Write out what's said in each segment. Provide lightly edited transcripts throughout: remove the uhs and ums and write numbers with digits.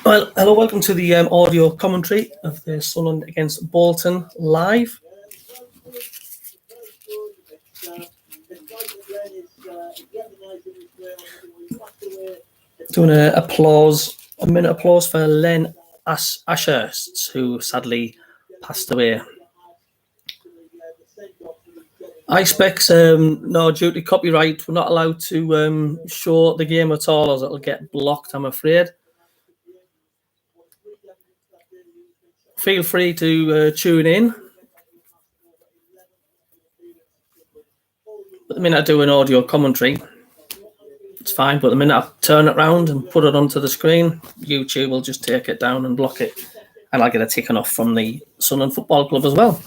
Well, hello, welcome to the audio commentary of the Sunderland against Bolton live. Doing a minute applause for Len Ashurst, who sadly passed away. I expect, due to copyright, we're not allowed to show the game at all, as it'll get blocked, I'm afraid. Feel free to tune in. But the minute I do an audio commentary, it's fine. But the minute I turn it around and put it onto the screen, YouTube will just take it down and block it. And I'll get it taken off from the Sunderland Football Club as well.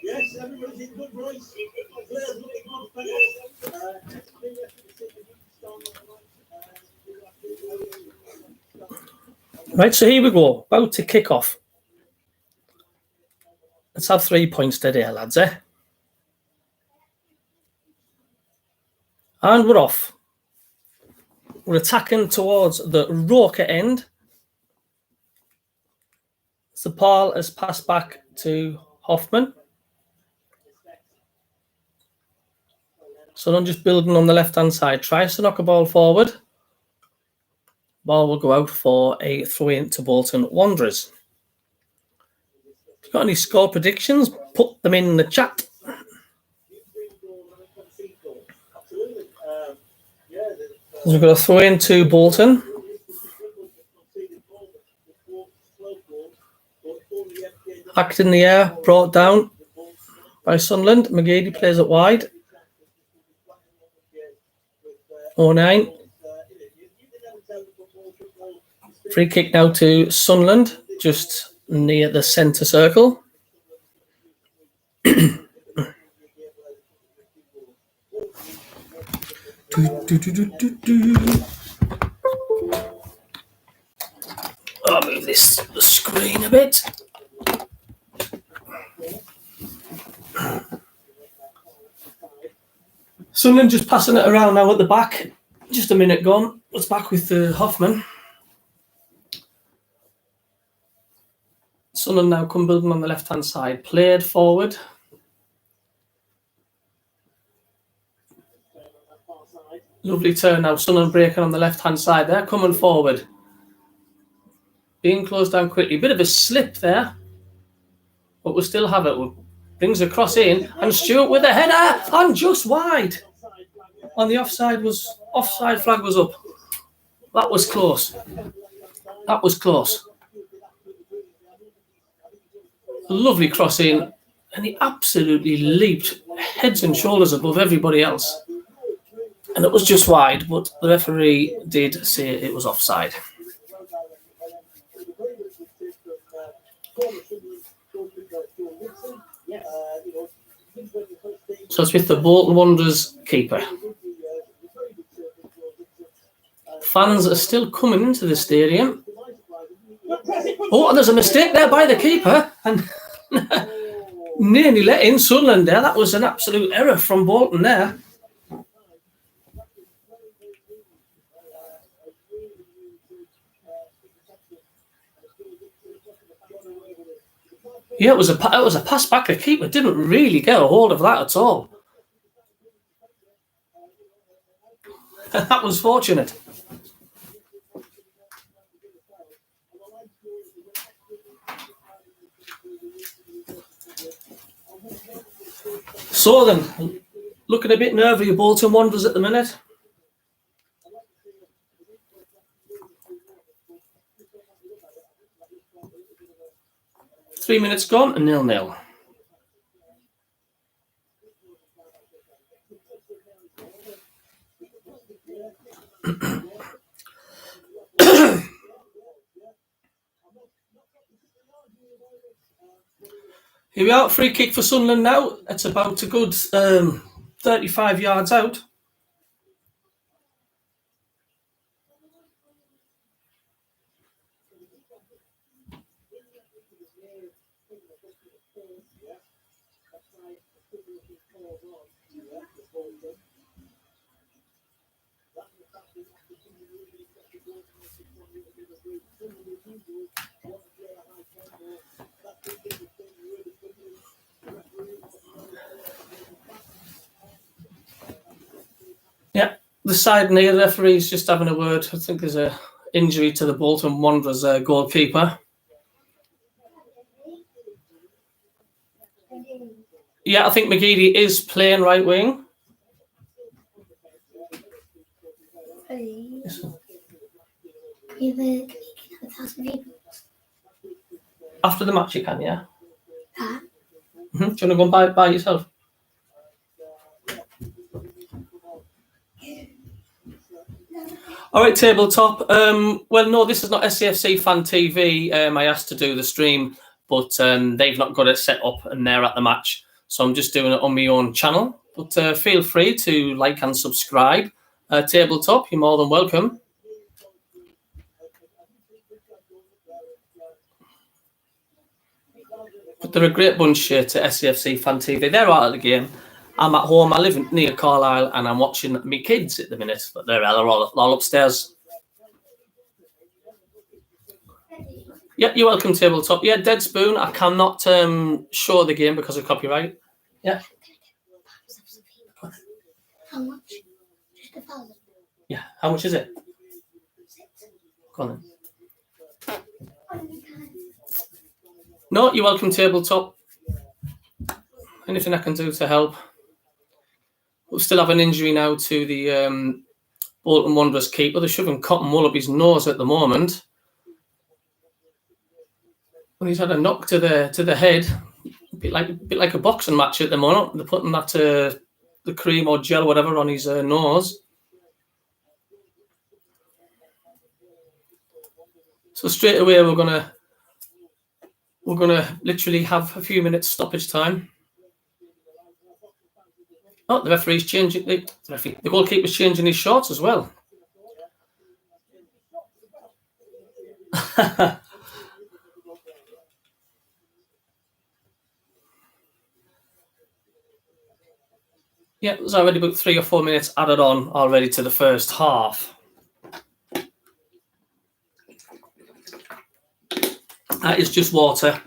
Yes, everybody's in good voice. Right, so here we go. About to kick off. Let's have 3 points today, lads, eh? And we're off. We're attacking towards the Roker end. So Paul has passed back to Hoffman. So I'm just building on the left-hand side. Tries to knock a ball forward. Ball will go out for a throw-in to Bolton Wanderers. If you've got any score predictions, put them in the chat. So we've got a throw-in to Bolton. Hacked in the air, brought down by Sunderland. McGeady plays it wide. 09. Free kick now to Sunderland, just near the centre circle. I'll move this screen a bit. Sunderland just passing it around now at the back. Just a minute gone. It's back with Hoffman. Sunderland now come building on the left-hand side. Played forward. Lovely turn now. Sunderland breaking on the left-hand side there. Coming forward. Being closed down quickly. Bit of a slip there. But we'll still have it. Brings a cross in. And Stewart with a header. And just wide. On the offside flag was up. That was close. That was close. A lovely cross in. And he absolutely leaped heads and shoulders above everybody else. And it was just wide, but the referee did say it was offside. So it's with the Bolton Wanderers keeper. Fans are still coming into the stadium. Oh, and there's a mistake there by the keeper. And nearly let in Sunderland there. That was an absolute error from Bolton there. Yeah, it was a pass back. The keeper didn't really get a hold of that at all. That was fortunate. So then, looking a bit nervy, Bolton Wanderers at the minute. 3 minutes gone, 0-0. Here we are, free kick for Sunderland now. It's about a good 35 yards out. Yeah, the side near the referee's just having a word. I think there's a injury to the Bolton Wanderers goalkeeper. Yeah, I think McGeady is playing right wing. After the match you can, yeah? Do you want to go and buy yourself? All right, tabletop. Well, no, this is not SCFC Fan TV. I asked to do the stream, but they've not got it set up and they're at the match. So I'm just doing it on my own channel. But feel free to like and subscribe. Tabletop, you're more than welcome. But they're a great bunch here to SCFC Fan TV. They're out of the game. I'm at home. I live near Carlisle and I'm watching my kids at the minute. But they're all upstairs. Yeah, you're welcome, tabletop. Yeah, Dead Spoon. I cannot show the game because of copyright. Yeah. How much? Just 1,000. Yeah. How much is it? Go on then. No, you're welcome, tabletop. Anything I can do to help. We'll still have an injury now to the Bolton Wanderers keeper. They're shoving cotton wool up his nose at the moment. Well, he's had a knock to the head, a bit like a boxing match at the moment. They're putting that the cream or gel, whatever, on his nose. So straight away we're gonna literally have a few minutes stoppage time. Oh, the referee's changing. The goalkeeper's changing his shorts as well. Yeah, there's already about 3 or 4 minutes added on already to the first half. That is just water.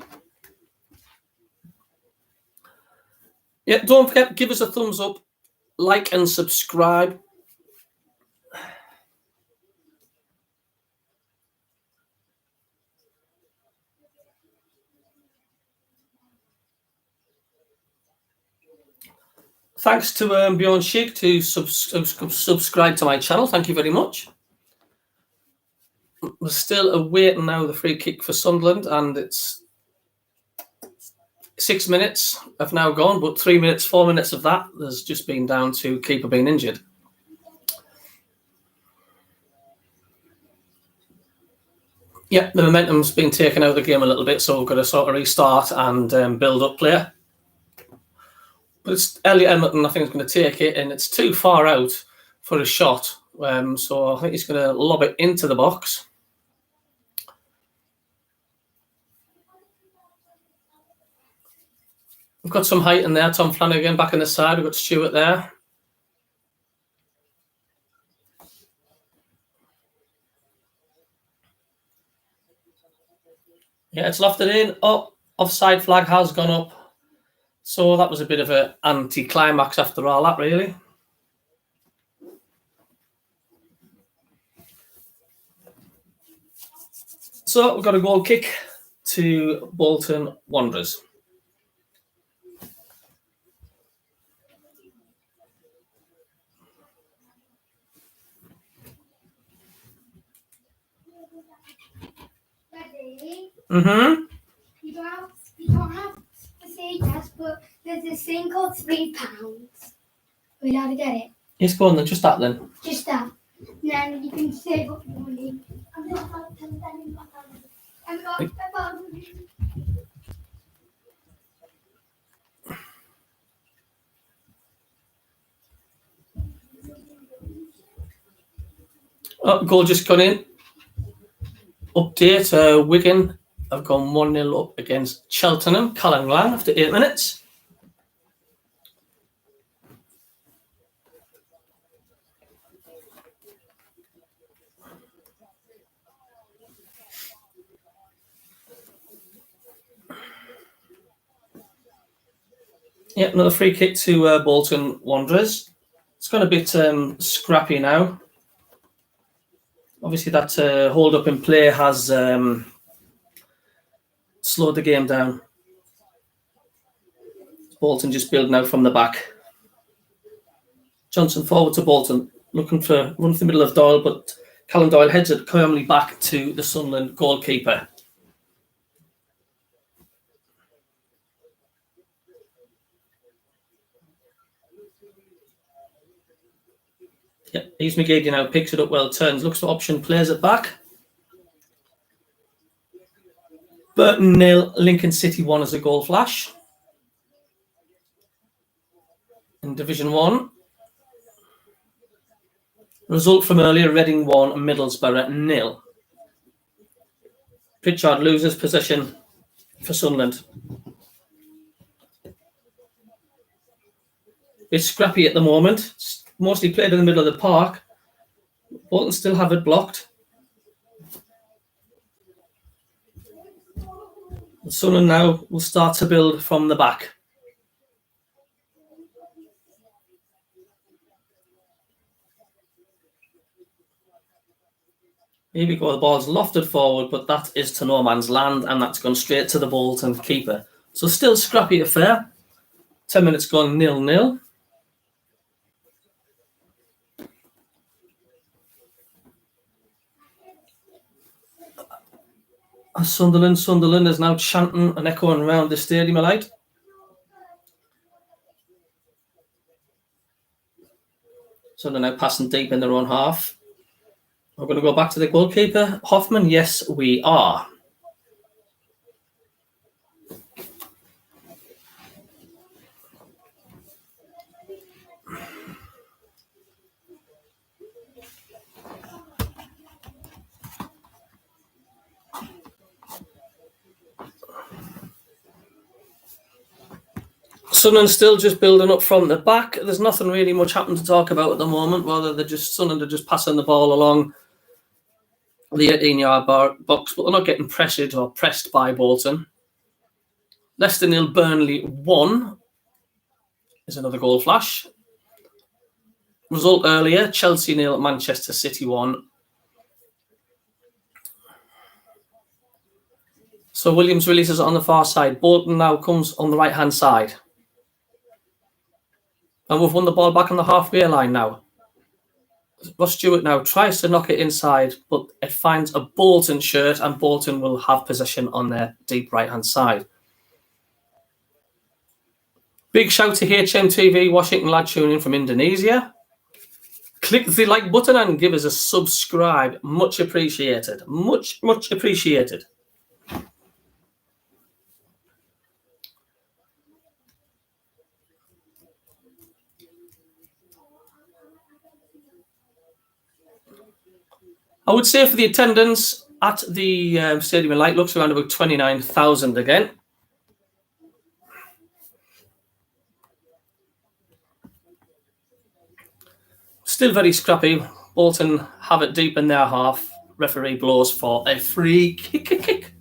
Yeah, don't forget, give us a thumbs up, like and subscribe. Thanks to Bjorn Schick to subscribe to my channel. Thank you very much. We're still awaiting now the free kick for Sunderland, and it's 6 minutes have now gone, but 3 minutes, 4 minutes of that has just been down to keeper being injured. Yeah, the momentum's been taken out of the game a little bit, so we've got to sort of restart and build up play. But it's Elliot Edmonton, I think, is going to take it, and it's too far out for a shot. So I think he's going to lob it into the box. We've got some height in there. Tom Flanagan back on the side. We've got Stewart there. Yeah, it's lofted in. Oh, offside flag has gone up. So that was a bit of an anti-climax after all that, really. So we've got a goal kick to Bolton Wanderers. Mm-hmm. But there's this thing called £3. Are we allowed to get it? Yes, go on then, just that then. Just that. And then you can save up money. I'm not about to I'm not about Oh, goal just gone in. Update, Wigan have gone 1-0 up against Cheltenham. Callum Lang after 8 minutes. Yep, another free kick to Bolton Wanderers. It's gone a bit scrappy now. Obviously, that hold up in play has slowed the game down. Bolton just building out from the back. Johnson forward to Bolton, looking for run for the middle of Doyle, but Callum Doyle heads it calmly back to the Sunderland goalkeeper. Yep, he's McGeady now, picks it up well, turns, looks for option, plays it back. Burton 0, Lincoln City 1 as a goal flash. In Division 1. Result from earlier, Reading 1, Middlesbrough 0. Pritchard loses possession for Sunderland. It's scrappy at the moment. It's mostly played in the middle of the park. Bolton still have it blocked. Sunderland now will start to build from the back. Here we go, the ball's lofted forward, but that is to no man's land, and that's gone straight to the Bolton keeper. So still scrappy affair. 10 minutes gone 0-0. Sunderland is now chanting and echoing around the stadium a light. Sunderland now passing deep in their own half. We're going to go back to the goalkeeper. Hoffman, yes, we are. Sunderland still just building up from the back. There's nothing really much happening to talk about at the moment. Whether Sunderland are just passing the ball along the 18-yard box, but they're not getting pressured or pressed by Bolton. Leicester 0, Burnley 1 is another goal flash. Result earlier, Chelsea 0, Manchester City 1. So Williams releases it on the far side. Bolton now comes on the right-hand side. And we've won the ball back on the halfway line now. Ross Stewart now tries to knock it inside, but it finds a Bolton shirt, and Bolton will have possession on their deep right-hand side. Big shout to HMTV, Washington lad tuning in from Indonesia. Click the like button and give us a subscribe. Much appreciated. Much appreciated. I would say for the attendance at the Stadium Light looks around about 29,000 again. Still very scrappy. Bolton have it deep in their half. Referee blows for a free kick.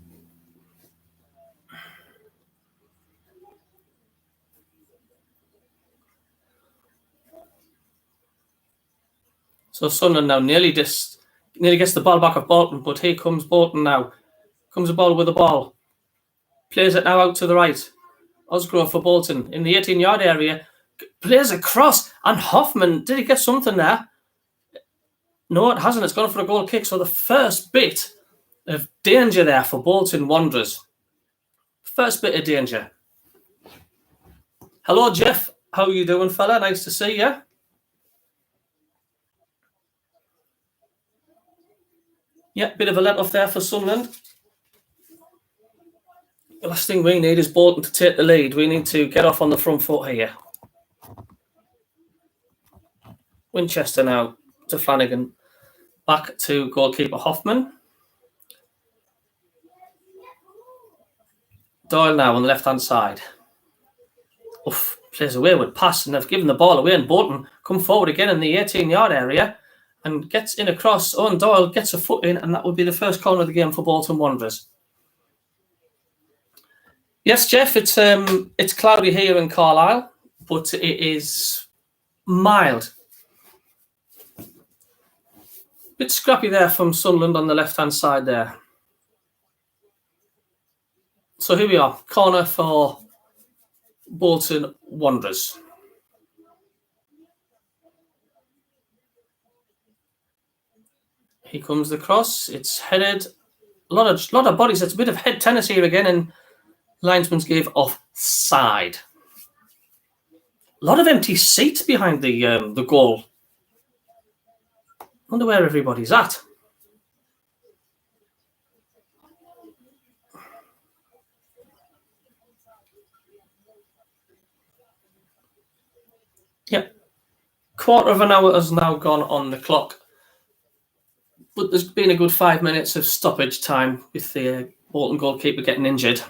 So Sunderland now nearly gets the ball back of Bolton, but here comes Bolton now. Comes the ball with the ball. Plays it now out to the right. Osgrove for Bolton in the 18-yard area. Plays a cross, and Hoffman, did he get something there? No, it hasn't. It's gone for a goal kick. So the first bit of danger there for Bolton Wanderers. First bit of danger. Hello, Jeff. How are you doing, fella? Nice to see you. Yeah, bit of a let off there for Sunderland. The last thing we need is Bolton to take the lead. We need to get off on the front foot here. Winchester now to Flanagan. Back to goalkeeper Hoffman. Doyle now on the left-hand side. Oof, plays a wayward pass and they've given the ball away, and Bolton come forward again in the 18-yard area and gets in across. Owen Doyle gets a foot in, and that would be the first corner of the game for Bolton Wanderers. Yes, Jeff, it's cloudy here in Carlisle, but it is mild. Bit scrappy there from Sunderland on the left-hand side there. So here we are, corner for Bolton Wanderers. Here comes the cross. It's headed. A lot of bodies. It's a bit of head tennis here again, and linesman's gave offside. A lot of empty seats behind the goal. Wonder where everybody's at. Yep. Quarter of an hour has now gone on the clock. But there's been a good 5 minutes of stoppage time with the Bolton goalkeeper getting injured.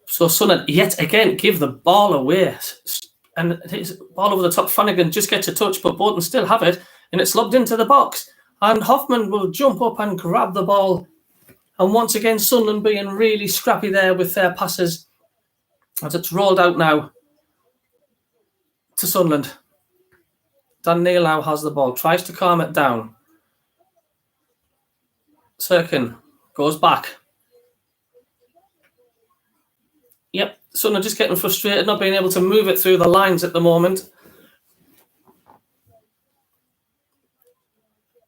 So Sunderland yet again give the ball away. And it's ball over the top. Flanagan just gets a touch, but Bolton still have it. And it's lobbed into the box. And Hoffman will jump up and grab the ball. And once again, Sunderland being really scrappy there with their passes. As it's rolled out now to Sunderland. Dan Neil now has the ball. Tries to calm it down. Sirkin goes back. Yep, Sunderland just getting frustrated, not being able to move it through the lines at the moment.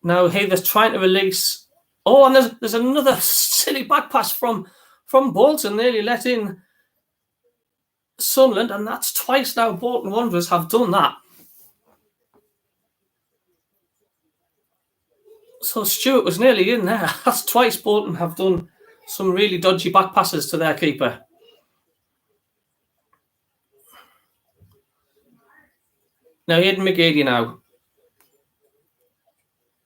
Now here they're trying to release. Oh, and there's another silly back pass from Bolton, nearly let in Sunderland, and that's twice now Bolton Wanderers have done that. So Stewart was nearly in there. That's twice Bolton have done some really dodgy back passes to their keeper. Now Aidan McGeady now.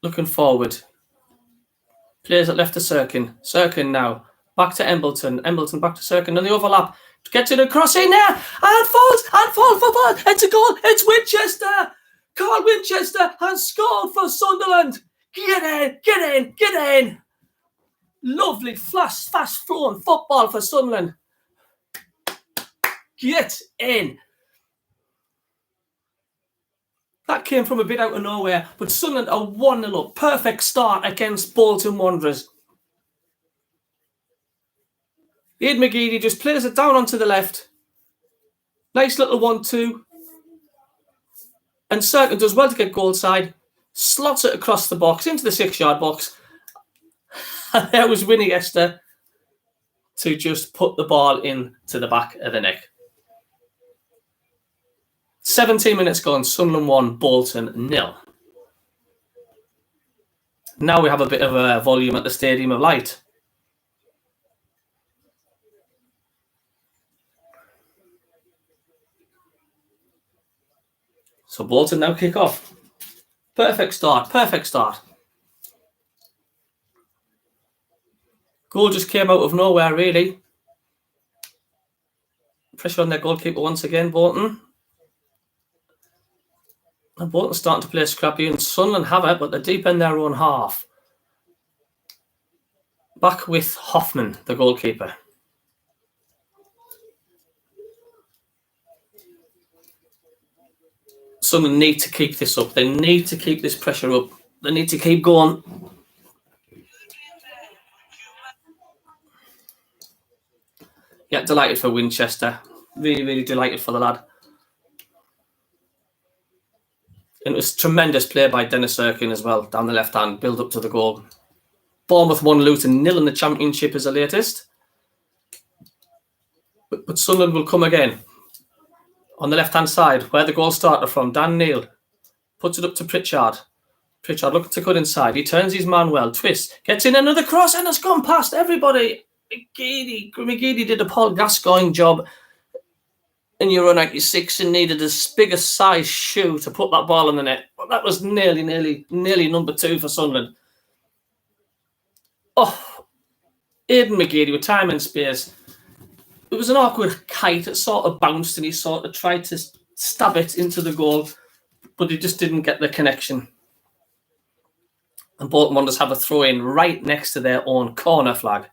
Looking forward. Plays it left to Sirkin. Sirkin now. Back to Embleton. Embleton back to Sirkin. And the overlap. Gets it across in there. And falls for ball. It's a goal. It's Winchester. Carl Winchester has scored for Sunderland. Get in. Lovely, fast-flowing football for Sunderland. Get in. That came from a bit out of nowhere, but Sunderland are 1-0 up. Perfect start against Bolton Wanderers. Ed McGeady just plays it down onto the left. Nice little 1-2. And Sirkin does well to get goal side. Slots it across the box, into the 6-yard box. And there was Winnie Esther to just put the ball into the back of the net. 17 minutes gone, Sunderland 1, Bolton 0. Now we have a bit of a volume at the Stadium of Light. So Bolton now kick off. Perfect start. Goal just came out of nowhere, really. Pressure on their goalkeeper once again, Bolton. And Bolton's starting to play scrappy, and Sunderland have it, but they're deep in their own half. Back with Hoffman, the goalkeeper. Sunderland need to keep this up. They need to keep this pressure up. They need to keep going. Yeah, delighted for Winchester. Really, really delighted for the lad. And it was tremendous play by Dennis Sirkin as well, down the left hand, build up to the goal. Bournemouth 1, Luton 0 in the Championship is the latest. But Sunderland will come again. On the left-hand side, where the goal started from, Dan Neil puts it up to Pritchard. Pritchard looking to cut inside. He turns his man well, twists, gets in another cross, and it's gone past everybody. McGeady did a Paul Gascoigne job in Euro 96 and needed a bigger size shoe to put that ball in the net. But that was nearly number 2 for Sunderland. Oh, Aidan McGeady with time and space. It was an awkward kite. It sort of bounced and he sort of tried to stab it into the goal, but he just didn't get the connection. And Bolton Wanderers have a throw-in right next to their own corner flag.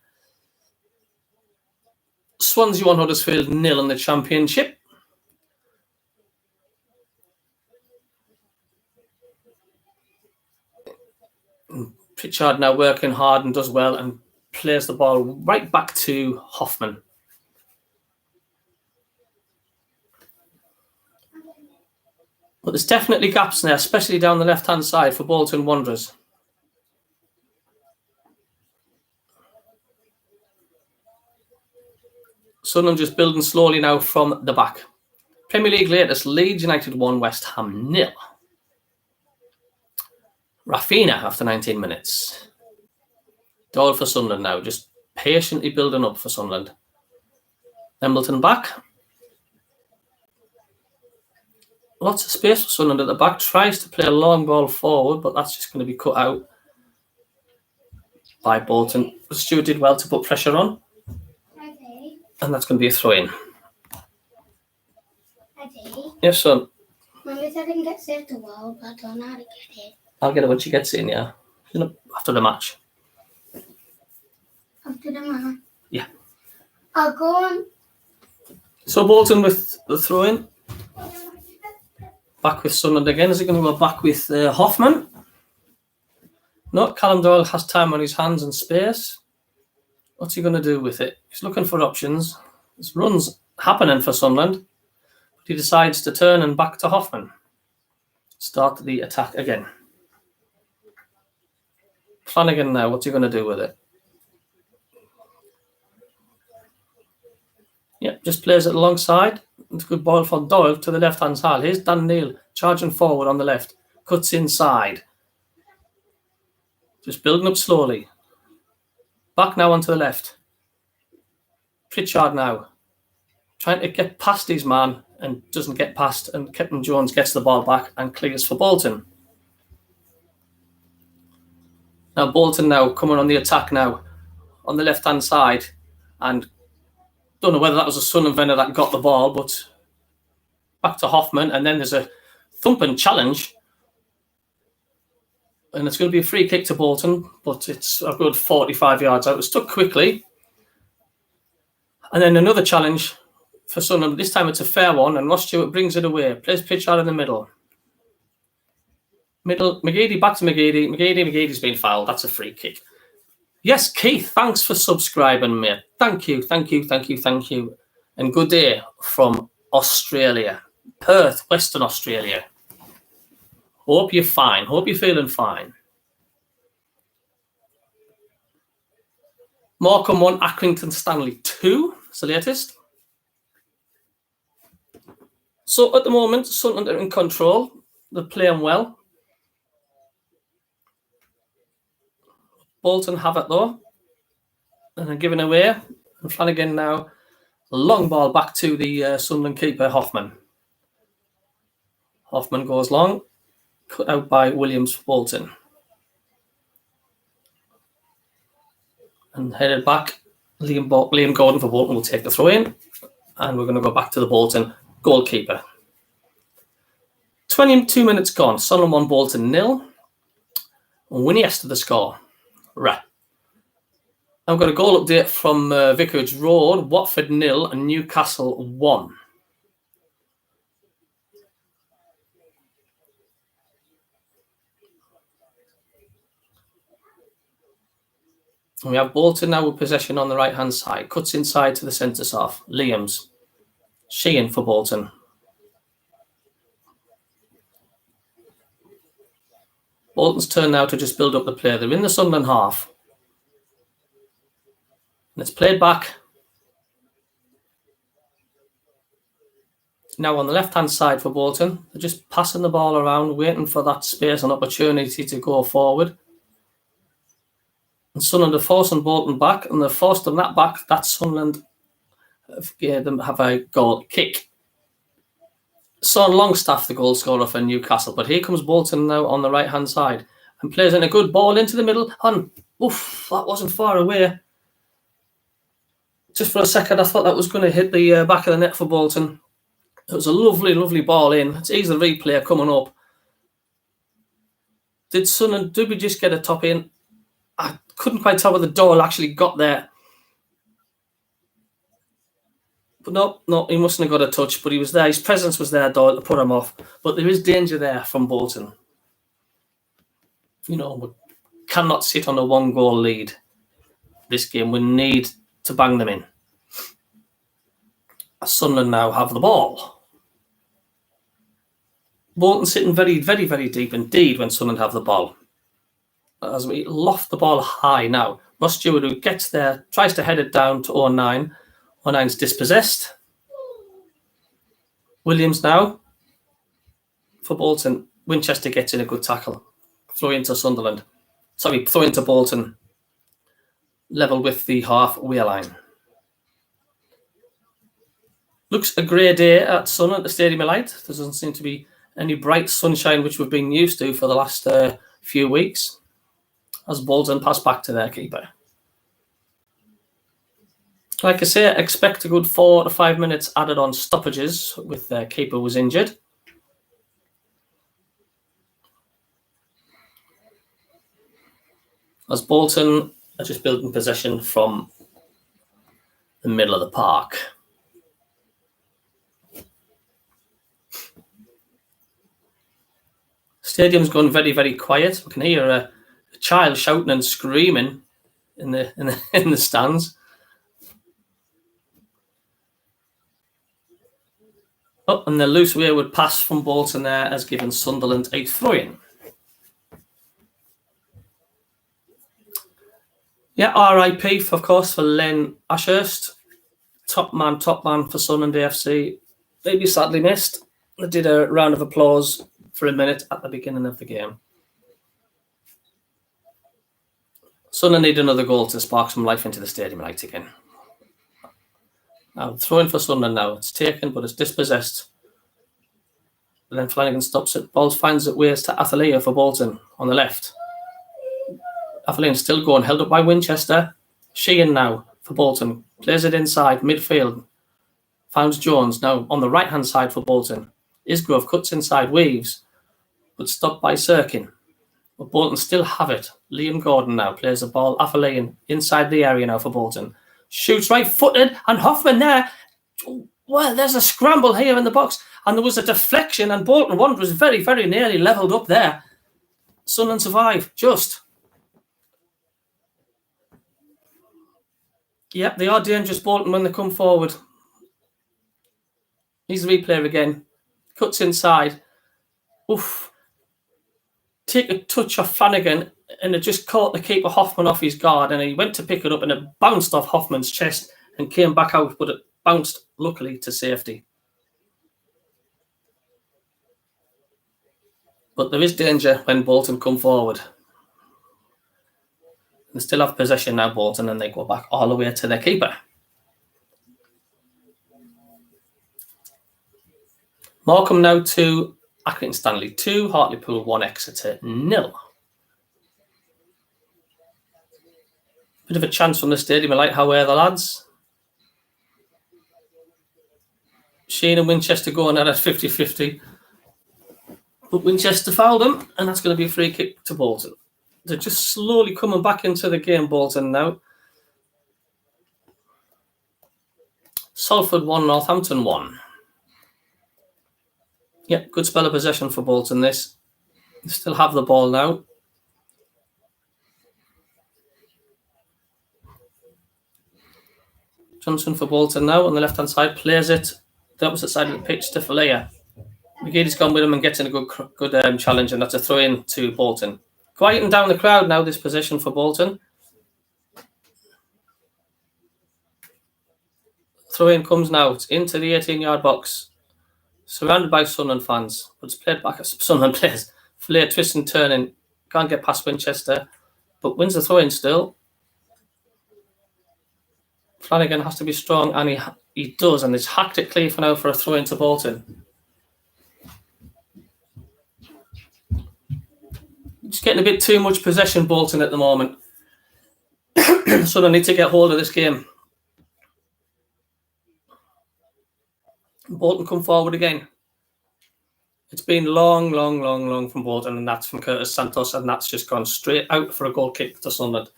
Swansea 1, Huddersfield 0 in the Championship. Pritchard now working hard and does well and plays the ball right back to Hoffman. But there's definitely gaps there, especially down the left-hand side for Bolton Wanderers. Sunderland just building slowly now from the back. Premier League latest, Leeds United 1, West Ham 0. Rafinha after 19 minutes. Doyle for Sunderland now, just patiently building up for Sunderland. Embleton back. Lots of space for Sunderland at the back. Tries to play a long ball forward, but that's just going to be cut out by Bolton. Stewart did well to put pressure on. Okay. And that's going to be a throw-in. Okay. Yes, son. Mummy said I can get saved a while, but I don't know how to get it. I'll get it when she gets in, yeah. After the match. After the match? Yeah. I'll go on. So Bolton with the throw-in. Back with Sunderland again. Is he going to go back with Hoffman? No, Callum Doyle has time on his hands and space. What's he going to do with it? He's looking for options. This run's happening for Sunderland. But he decides to turn and back to Hoffman. Start the attack again. Flanagan now, what's he going to do with it? Yep, just plays it alongside. It's a good ball for Doyle to the left-hand side. Here's Dan Neil charging forward on the left. Cuts inside. Just building up slowly. Back now onto the left. Pritchard now. Trying to get past his man and doesn't get past. And Captain Jones gets the ball back and clears for Bolton. Now Bolton now coming on the attack now. On the left-hand side. And don't know whether that was a Sunderland vendor that got the ball, but back to Hoffman, and then there's a thumping challenge. And it's going to be a free kick to Bolton, but it's a good 45 yards out. It was took quickly. And then another challenge for Sunderland. This time it's a fair one, and Ross Stewart brings it away. Plays Pritchard in the middle. McGeady back to McGeady. McGeady's been fouled. That's a free kick. Yes, Keith, thanks for subscribing, mate. Thank you. And good day from Australia. Perth, Western Australia. Hope you're fine. Hope you're feeling fine. Morecambe 1, Accrington Stanley 2. It's the latest. So at the moment, Sunderland are in control. They're playing well. Bolton have it though, and they're giving away. And Flanagan now, a long ball back to the Sunderland keeper, Hoffman. Hoffman goes long, cut out by Williams for Bolton. And headed back, Liam Gordon for Bolton will take the throw in, and we're going to go back to the Bolton goalkeeper. 22 minutes gone, Sunderland 1, Bolton 0. Winnie to the score. Right. I've got a goal update from Vicarage Road, Watford 0 and Newcastle 1. And we have Bolton now with possession on the right-hand side. Cuts inside to the centre-half. Liams. Sheehan for Bolton. Bolton's turn now to just build up the play. They're in the Sunderland half. And it's played back. Now on the left-hand side for Bolton, they're just passing the ball around, waiting for that space and opportunity to go forward. And Sunderland are forcing Bolton back, and they're forced them that back. That's Sunderland have a goal kick. Son Longstaff, the goal scorer for Newcastle, but here comes Bolton now on the right-hand side and plays in a good ball into the middle. And that wasn't far away. Just for a second, I thought that was going to hit the back of the net for Bolton. It was a lovely, lovely ball in. It's easy replay coming up. Did we just get a top in? I couldn't quite tell whether the Doyle actually got there. But no, he mustn't have got a touch, but he was there. His presence was there, Doyle, to put him off. But there is danger there from Bolton. We cannot sit on a 1-goal lead this game. We need to bang them in. Sunderland now have the ball. Bolton sitting very, very, very deep indeed when Sunderland have the ball. As we loft the ball high now. Ross Stewart, who gets there, tries to head it down to 09. 09's dispossessed. Williams now for Bolton. Winchester gets in a good tackle. Throw into Sunderland. Throw into Bolton. Level with the halfway line. Looks a grey day at Sun at the Stadium of Light. There doesn't seem to be any bright sunshine, which we've been used to for the last few weeks. As Bolton pass back to their keeper. Like I say, expect a good 4 to 5 minutes added on stoppages with their keeper was injured. As Bolton are just building possession from the middle of the park. Stadium's gone very, very quiet. We can hear a child shouting and screaming in the stands. And the loose wayward pass from Bolton there has given Sunderland a throw-in. Yeah, RIP, of course, for Len Ashurst. Top man for Sunderland AFC. Maybe sadly missed. They did a round of applause for a minute at the beginning of the game. Sunderland need another goal to spark some life into the Stadium Light again. Now, throwing for Sunderland now. It's taken, but it's dispossessed. And then Flanagan stops it. Ball finds it ways to Athalia for Bolton on the left. Athalia still going, held up by Winchester. Sheehan now for Bolton. Plays it inside, midfield. Finds Jones now on the right-hand side for Bolton. Isgrove cuts inside, weaves, but stopped by Sirkin. But Bolton still have it. Liam Gordon now plays the ball. Athalia inside the area now for Bolton. Shoots right-footed, and Hoffman there. Well, there's a scramble here in the box, and there was a deflection, and Bolton Wanderers very, very nearly levelled up there. Sunderland survive, just. Yep, they are dangerous, Bolton, when they come forward. Here's the replay again. Cuts inside. Oof. Take a touch off Flanagan, and it just caught the keeper Hoffman off his guard, and he went to pick it up, and it bounced off Hoffman's chest and came back out, but it bounced, luckily, to safety. But there is danger when Bolton come forward. They still have possession now, Bolton, and they go back all the way to their keeper. Morecambe now to Accrington Stanley 2, Hartlepool 1, Exeter 0. Bit of a chance from the Stadium of Light, however, lads. Shane and Winchester going at it 50-50. But Winchester fouled them, and that's going to be a free kick to Bolton. They're just slowly coming back into the game, Bolton now. Salford 1, Northampton 1. Yep, good spell of possession for Bolton, this. They still have the ball now. Johnson for Bolton now on the left-hand side. Plays it the opposite side of the pitch to Falea. McGeady's gone with him and gets in a good challenge, and that's a throw-in to Bolton. Quieting down the crowd now, this possession for Bolton. Throw-in comes now. It's into the 18-yard box. Surrounded by Sunderland fans, but it's played back as Sunderland players. Flair twisting, turning, can't get past Winchester, but wins the throw-in still. Flanagan has to be strong, and he does, and it's hacked it clear for now for a throw into Bolton. Just getting a bit too much possession, Bolton, at the moment. So they need to get hold of this game. Bolton come forward again. It's been long from Bolton, and that's from Curtis Santos, and that's just gone straight out for a goal kick to Sunderland.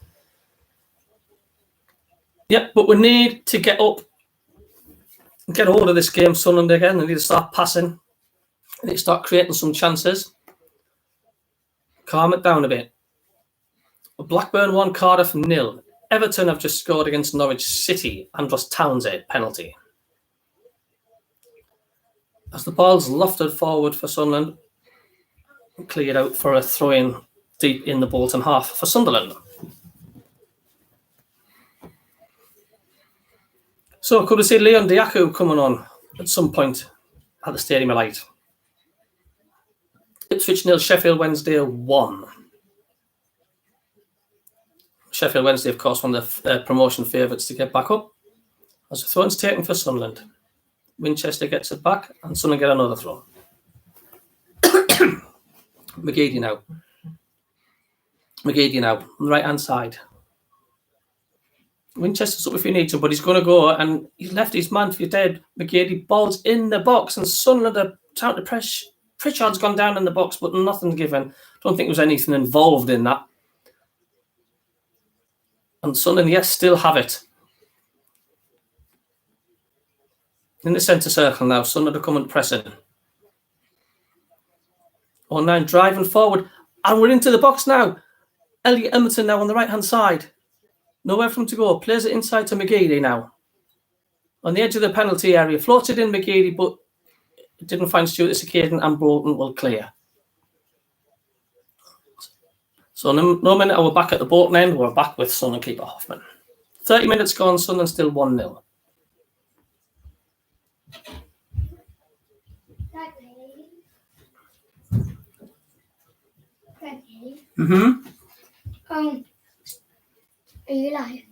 Yep, but we need to get up and get hold of this game, Sunderland again. We need to start passing. We need to start creating some chances. Calm it down a bit. Blackburn 1, Cardiff 0. Everton have just scored against Norwich City. Andros Townsend penalty. As the ball's lofted forward for Sunderland, cleared out for a throw-in deep in the Bolton half for Sunderland. So could we see Leon Diaku coming on at some point at the Stadium of Light? Ipswich 0, Sheffield Wednesday 1. Sheffield Wednesday, of course, one of the promotion favourites to get back up. As the throw-in's taken for Sunderland. Winchester gets it back, and Sunderland get another throw. McGeady now. On the right-hand side. Winchester's up if he needs to, but he's going to go, and he's left his man for dead. McGeady balls in the box, and Sunderland are trying to press. Pritchard's gone down in the box, but nothing given. Don't think there was anything involved in that. And Sunderland, yes, still have it. In the centre circle now, Sunderland are coming pressing. 09 driving forward, and we're into the box now. Elliot Emerton now on the right-hand side. Nowhere for him to go. Plays it inside to McGeady now. On the edge of the penalty area. Floated in McGeady, but it didn't find Stewart this occasion, and Bolton will clear. So no minute we're back at the Bolton end. We're back with Sunderland keeper Hoffman. 30 minutes gone, Sunderland still 1-0. Are you live?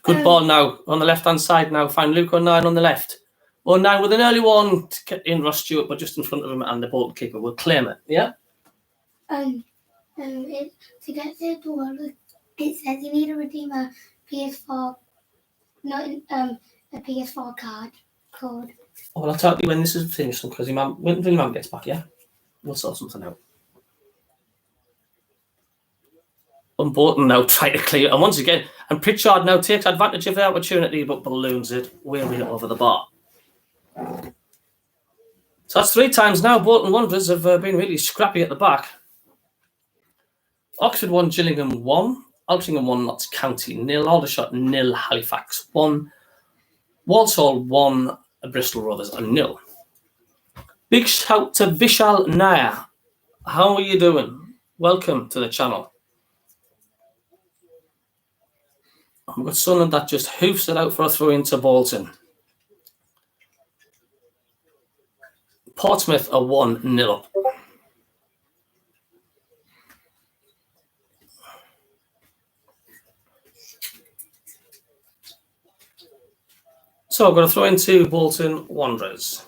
Good ball now on the left hand side now. Find Luke 09 on the left. 09 with an early one to get in Ross Stewart, but just in front of him, and the Bolton keeper will claim it. Yeah. To get the door, it says you need to redeem a PS4, not a PS4 code. Oh, well, I'll tell you when this is finished, because when your mum gets back, yeah, we'll sort something out. And Bolton now try to clear, and once again, and Pritchard now takes advantage of the opportunity, but balloons it way over the bar. So that's 3 times now. Bolton Wanderers have been really scrappy at the back. Oxford 1, Gillingham 1, Altrincham 1, Notts County 0, Aldershot 0, Halifax 1, Walsall 1, Bristol Rovers 0. Big shout to Vishal Nair. How are you doing? Welcome to the channel. We've got Sunderland that just hoofs it out for a throw into Bolton. Portsmouth are 1-0 up. So I'm going to throw into Bolton Wanderers.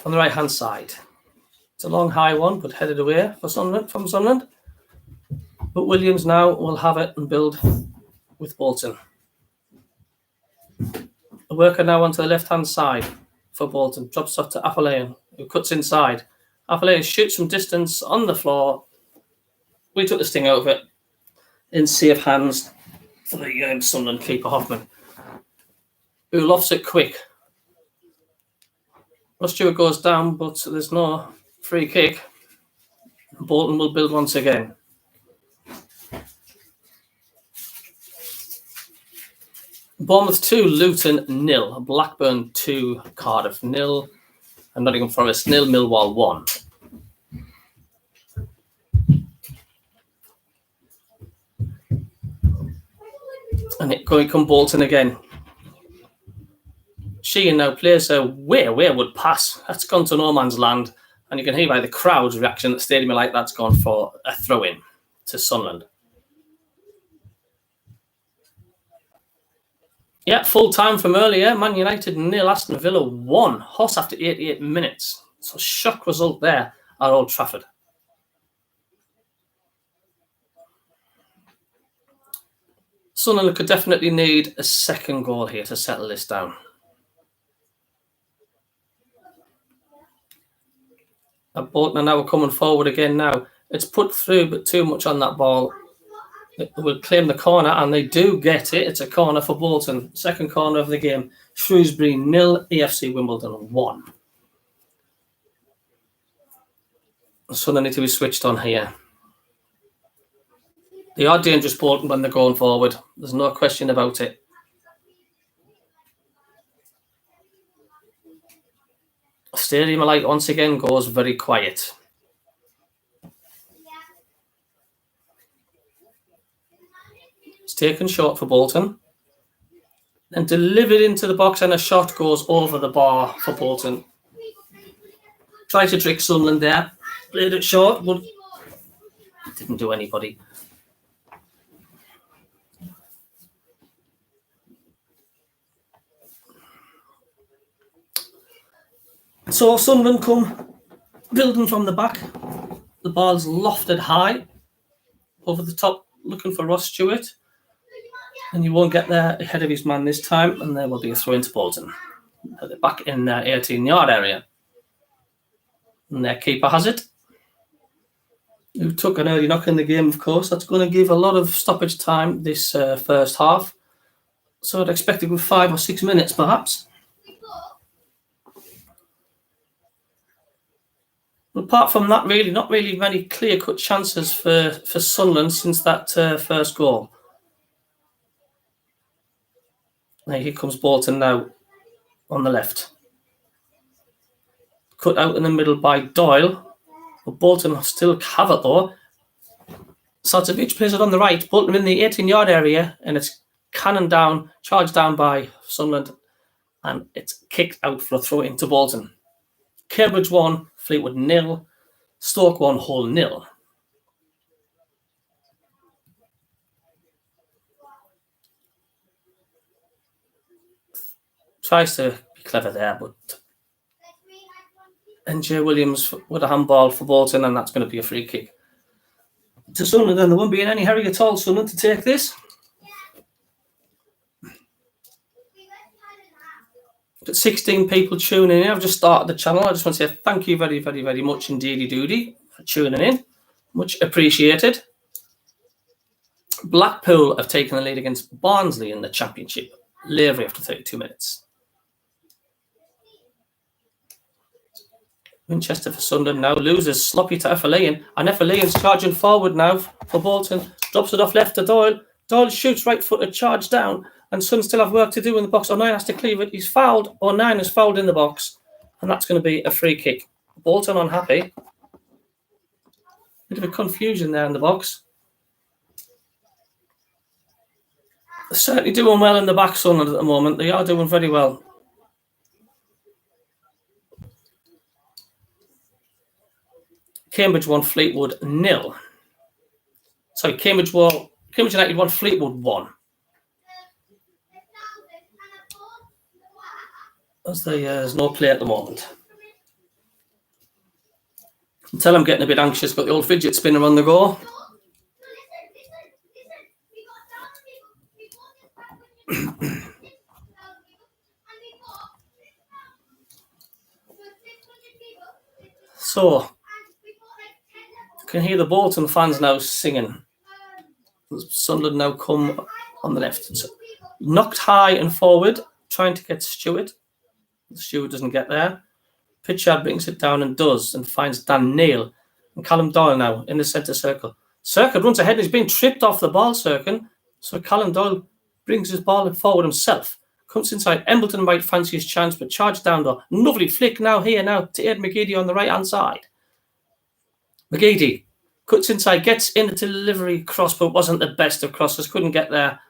On the right-hand side. It's a long, high one, but headed away for from Sunderland. But Williams now will have it and build with Bolton. A worker now onto the left-hand side for Bolton. Drops off to Afolayan, who cuts inside. Afolayan shoots from distance on the floor. We took the sting out of it. In safe hands for the Sunderland keeper Hoffman, who lofts it quick. Ross Stewart goes down, but there's no free kick. Bolton will build once again. Bournemouth 2, Luton 0, Blackburn 2, Cardiff 0, and Nottingham Forest 0, Millwall 1. And it going come Bolton again. Sheehan now plays a wayward pass. That's gone to no man's land. And you can hear by the crowd's reaction at Stadium like that's gone for a throw-in to Sunderland. Yeah, full time from earlier. Man United 0, Aston Villa 1. Hoss after 88 minutes. So shock result there at Old Trafford. Sunderland could definitely need a second goal here to settle this down. And Bolton are now coming forward again now. It's put through, but too much on that ball. It will claim the corner, and they do get it. It's a corner for Bolton. Second corner of the game. Shrewsbury 0, AFC Wimbledon 1. So they need to be switched on here. They are dangerous, Bolton, when they're going forward. There's no question about it. Stadium Light once again goes very quiet. It's taken short for Bolton. Then delivered into the box, and a shot goes over the bar for Bolton. Tried to trick Sunderland there. Played it short, but didn't do anybody. So Sunderland come building from the back. The ball's lofted high over the top, looking for Ross Stewart. And you won't get there ahead of his man this time, and there will be a throw into Bolton. They're back in their 18-yard area. And their keeper has it. Who took an early knock in the game, of course. That's going to give a lot of stoppage time this first half. So I'd expect a good 5 or 6 minutes, perhaps. Apart from that, really, not really many clear-cut chances for Sunderland since that first goal. Now here comes Bolton now on the left. Cut out in the middle by Doyle. But Bolton still have it though. Sarcevic plays it on the right. Bolton in the 18-yard area, and it's cannon down, charged down by Sunderland, and it's kicked out for a throw into Bolton. Cambridge 1, Fleetwood 0, Stoke 1, Hull 0. Tries to be clever there, but NJ Williams with a handball for Bolton, and that's going to be a free kick to Sunderland. And there won't be in any hurry at all, Sunderland, to take this. Got 16 people tuning in. I've just started the channel. I just want to say thank you very, very, very much indeedy doody for tuning in. Much appreciated. Blackpool have taken the lead against Barnsley in the Championship. Lavery after 32 minutes. Winchester for Sunderland now loses sloppy to Efferleyan, and Efferleyan's charging forward now for Bolton. Drops it off left to Doyle. Doyle shoots right-footed, charge down, and Sun still have work to do in the box. O'Nien has to cleave it. He's fouled. O'Nien is fouled in the box, and that's going to be a free kick. Bolton unhappy. Bit of a confusion there in the box. They're certainly doing well in the back, Sunderland, at the moment. They are doing very well. Cambridge 1, Fleetwood 0. Sorry, Cambridge United 1, Fleetwood 1. As there's no play at the moment. Until I'm getting a bit anxious, got the old fidget spinner on the go. So, you can hear the Bolton fans now singing. Sunderland now come on the left. So, knocked high and forward, trying to get Stewart. Stewart doesn't get there. Pritchard brings it down and does, and finds Dan Neil. And Callum Doyle now in the centre circle. Circuit runs ahead and he's being tripped off the ball, Cirkin. So Callum Doyle brings his ball forward himself. Comes inside. Embleton might fancy his chance, but charged down though. Lovely flick now to Ed McGeady on the right-hand side. McGeady cuts inside, gets in the delivery cross, but wasn't the best of crosses. Couldn't get there.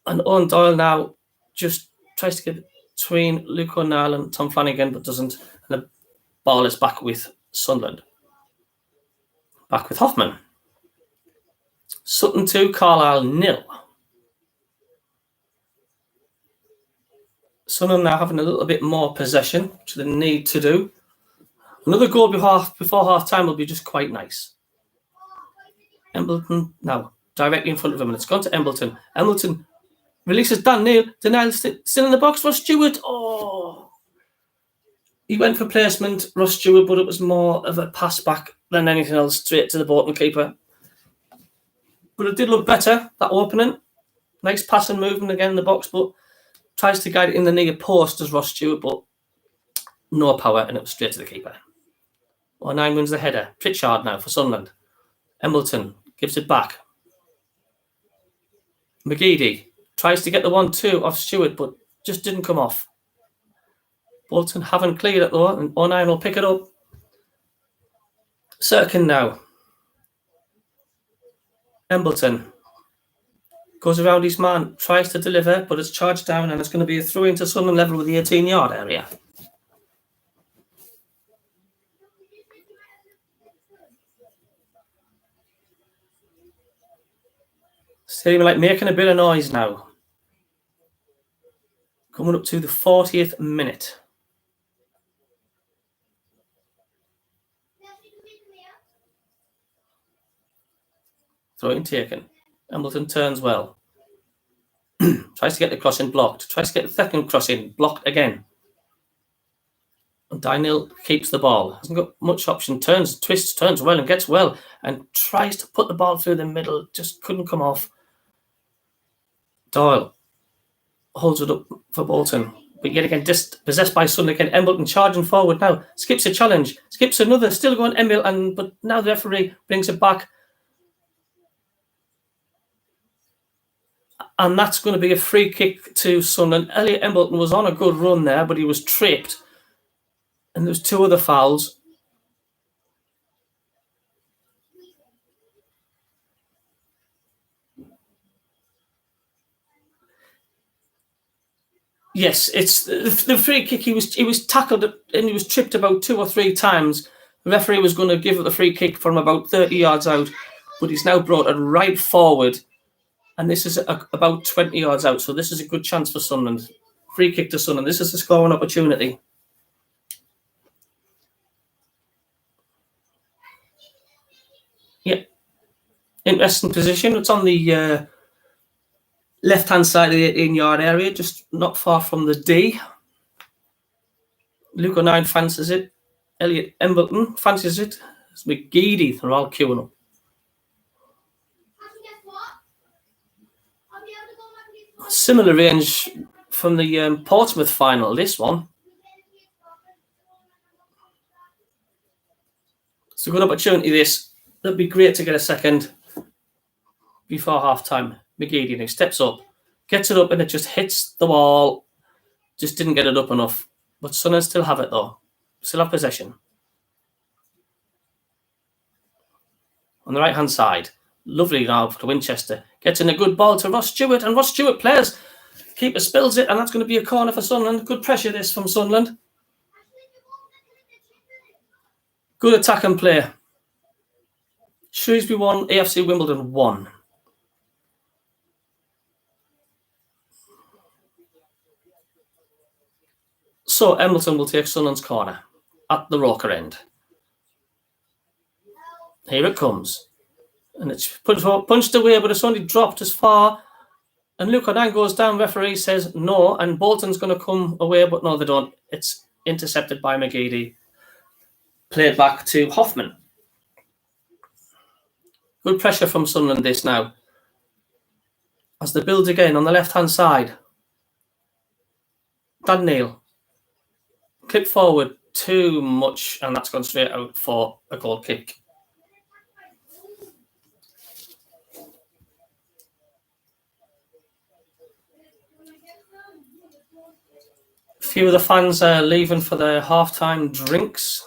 And Owen Doyle now just tries to get between Luke O'Neill and Tom Flanagan, but doesn't. And the ball is back with Sunderland. Back with Hoffman. Sutton 2, Carlisle 0. Sunderland now having a little bit more possession, which they need to do. Another goal before half time will be just quite nice. Embleton now directly in front of him, and it's gone to Embleton. Embleton releases Dan Neil. Denial still in the box. Ross Stewart. Oh, he went for placement, Ross Stewart, but it was more of a pass back than anything else, straight to the Bolton keeper. But it did look better, that opening. Nice pass and movement again in the box, but tries to guide it in the near post as Ross Stewart, but no power, and it was straight to the keeper. 9 wins the header. Pritchard now for Sunderland. Embleton gives it back. McGeady tries to get the 1-2 off Stewart, but just didn't come off. Bolton haven't cleared it though, and 09 will pick it up. Sirkin now. Embleton goes around his man, tries to deliver, but it's charged down, and it's going to be a throw into Sunderland level with the 18-yard area. Stadium like making a bit of noise now. Coming up to the 40th minute. Throw in taken. Embleton turns well. Tries to get the crossing blocked. Tries to get the second crossing blocked again. And Daniel keeps the ball. Hasn't got much option. Twists, turns well and gets well. And tries to put the ball through the middle. Just couldn't come off. Doyle holds it up for Bolton. But yet again, possessed by Sunderland again. Embleton charging forward now. Skips a challenge. Skips another. Still going Emil. But now the referee brings it back. And that's going to be a free kick to Sunderland. Elliot Embleton was on a good run there, but he was tripped. And there's 2 other fouls. Yes, it's the free kick. He was tackled and he was tripped about 2 or 3 times. The referee was going to give it the free kick from about 30 yards out, but he's now brought it right forward. And this is about 20 yards out. So this is a good chance for Sunderland. Free kick to Sunderland. This is a scoring opportunity. Yep. Interesting position. It's on the left-hand side of the 18-yard area, just not far from the D. Luke O'Neill fancies it. Elliot Embleton fancies it. It's McGeady. They're all queuing up. Similar range from the Portsmouth final, this one. It's a good opportunity, this. That'd be great to get a second before half-time. McGeady now steps up, gets it up, and it just hits the wall. Just didn't get it up enough. But Sunderland still have it, though. Still have possession. On the right-hand side. Lovely now for Winchester. Gets in a good ball to Ross Stewart, and Ross Stewart plays. Keeper spills it, and that's going to be a corner for Sunderland. Good pressure this from Sunderland. Good attack and play. Shrewsbury 1, AFC Wimbledon 1. So Embleton will take Sunderland's corner at the Roker end. Here it comes. And it's punched away, but it's only dropped as far. And Luke O'Neill goes down. Referee says no. And Bolton's going to come away, but no, they don't. It's intercepted by McGeady. Played back to Hoffman. Good pressure from Sunderland this now. As they build again on the left-hand side. Dan Neil. Clip forward too much, and that's gone straight out for a goal kick. A few of the fans are leaving for their half-time drinks.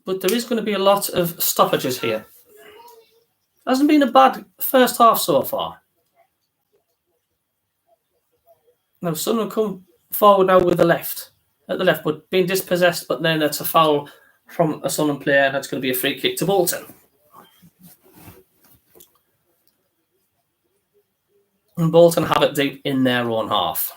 But there is going to be a lot of stoppages here. Hasn't been a bad first half so far. Now, Sunderland come forward now with the left. At the left, but being dispossessed, but then it's a foul from a Sunderland player, and that's going to be a free kick to Bolton. And Bolton have it deep in their own half.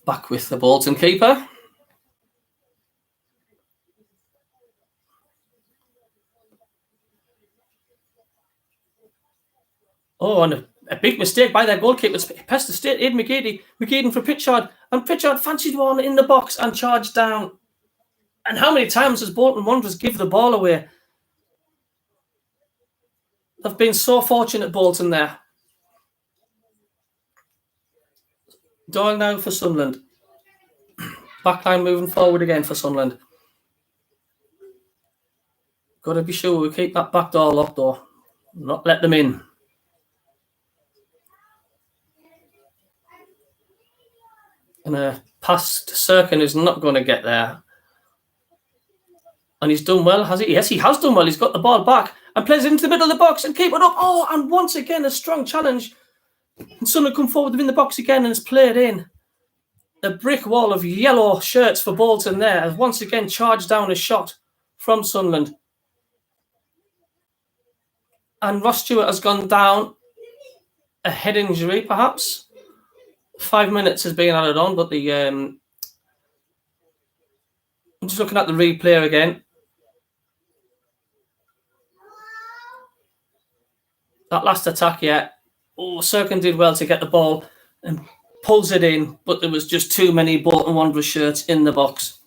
Back with the Bolton keeper. Oh, and a big mistake by their goalkeeper. Past the state, Aidan McGeady for Pritchard. And Pritchard fancied one in the box and charged down. And how many times has Bolton Wanderers give the ball away? They've been so fortunate, Bolton, there. Doyle now for Sunderland. Backline moving forward again for Sunderland. Got to be sure we keep that back door locked, though. Not let them in. And a pass to Sirkin is not going to get there. And he's done well, has he? Yes, he has done well. He's got the ball back and plays it into the middle of the box and keep it up. Oh, and once again, a strong challenge. And Sunderland come forward within the box again and it's played in. A brick wall of yellow shirts for Bolton there has once again charged down a shot from Sunderland. And Ross Stewart has gone down. A head injury, perhaps. 5 minutes has been added on, but the I'm just looking at the replay again. That last attack, yeah. Oh, Sirkin did well to get the ball and pulls it in, but there was just too many Bolton Wanderers shirts in the box.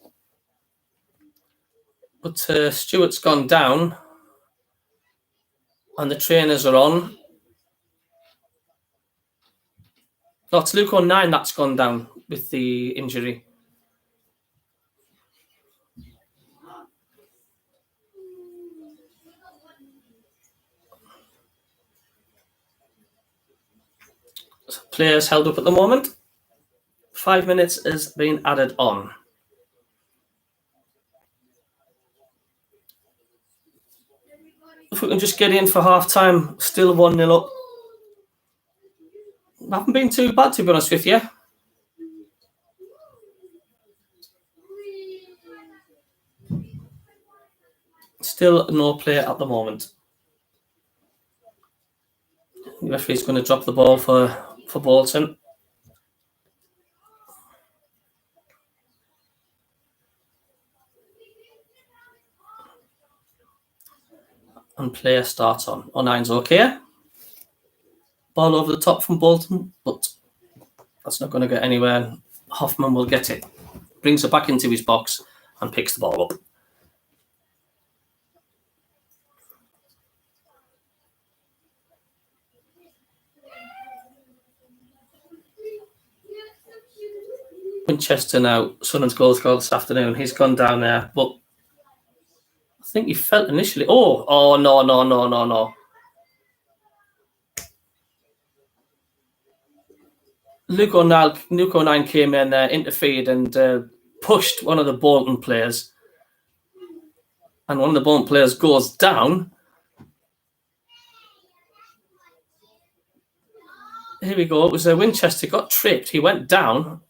But Stewart's gone down, and the trainers are on. No, it's Luke O'Nien that's gone down with the injury. Players held up at the moment. 5 minutes has been added on. If we can just get in for half-time, still 1-0 up. Haven't been too bad, to be honest with you. Still no play at the moment. The referee's going to drop the ball for Bolton. And player starts on. O'Nien's okay. Ball over the top from Bolton, but that's not going to get anywhere. Hoffman will get it. Brings it back into his box and picks the ball up. Winchester now, Sunderland's goal scorer this afternoon. He's gone down there, but I think he felt initially. Oh, no. Luke O'Nien came in there, interfered, and pushed one of the Bolton players. And one of the Bolton players goes down. Here we go. It was Winchester got tripped. He went down.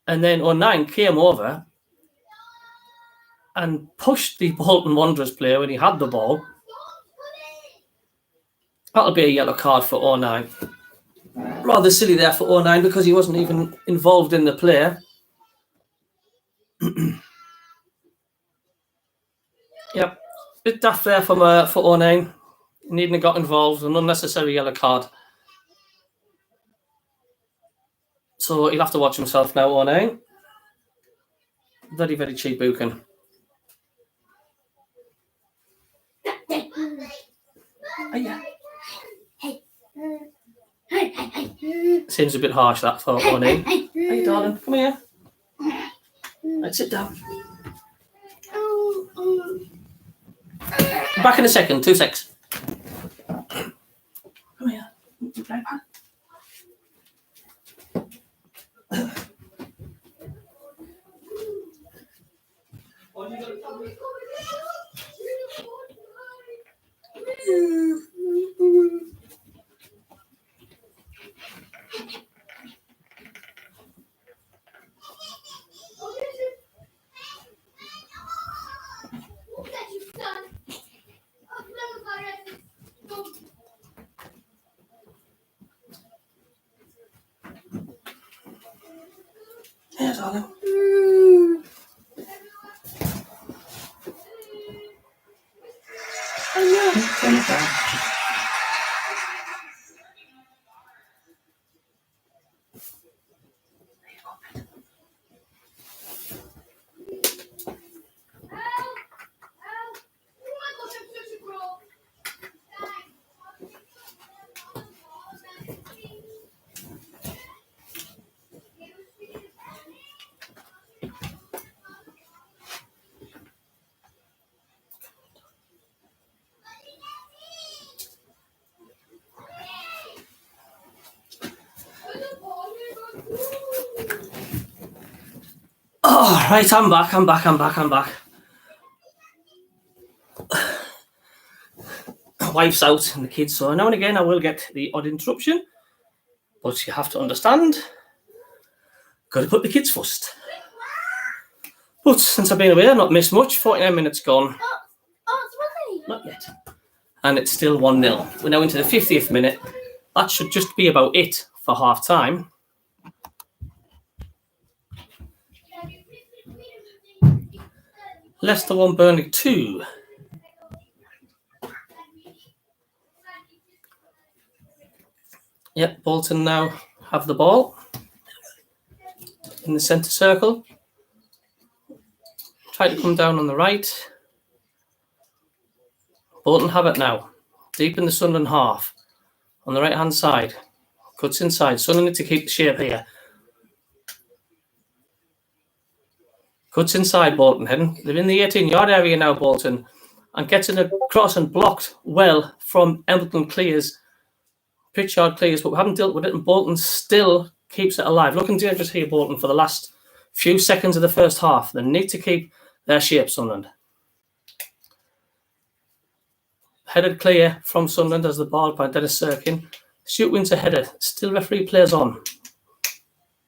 And then O'Nien came over and pushed the Bolton Wanderers player when he had the ball. That'll be a yellow card for O'Nien. Rather silly there for O'Nien because he wasn't even involved in the play. Yep, bit daft there for O'Nien. Needn't have got involved. An unnecessary yellow card. So he'll have to watch himself now, O'Nien. Very, very cheap booking. Oh, yeah. Seems a bit harsh, that, for O'Nien. Hey, darling, come here. Let's sit down. Back in a second, 2 secs. Come here. Yeah, darling. Oh, yeah. Turn it down. Oh, right, I'm back. Wife's out and the kids, so now and again I will get the odd interruption, but you have to understand, got to put the kids first. But since I've been away, I've not missed much. 49 minutes gone. Not yet. And it's still 1-0. We're now into the 50th minute. That should just be about it for half time. Leicester 1, Burnley 2. Yep, Bolton now have the ball in the centre circle. Try to come down on the right. Bolton have it now. Deep in the Sunderland half. On the right hand side. Cuts inside. Sunderland need to keep the shape here. Cuts inside Bolton heading. They're in the 18-yard area now, Bolton. And gets it across and blocked well from Embleton clears. Pritchard clears, but we haven't dealt with it, and Bolton still keeps it alive. Looking dangerous here, Bolton, for the last few seconds of the first half. They need to keep their shape, Sunderland. Headed clear from Sunderland as the ball by Dennis Sirkin. Shoot wins a header. Still referee plays on.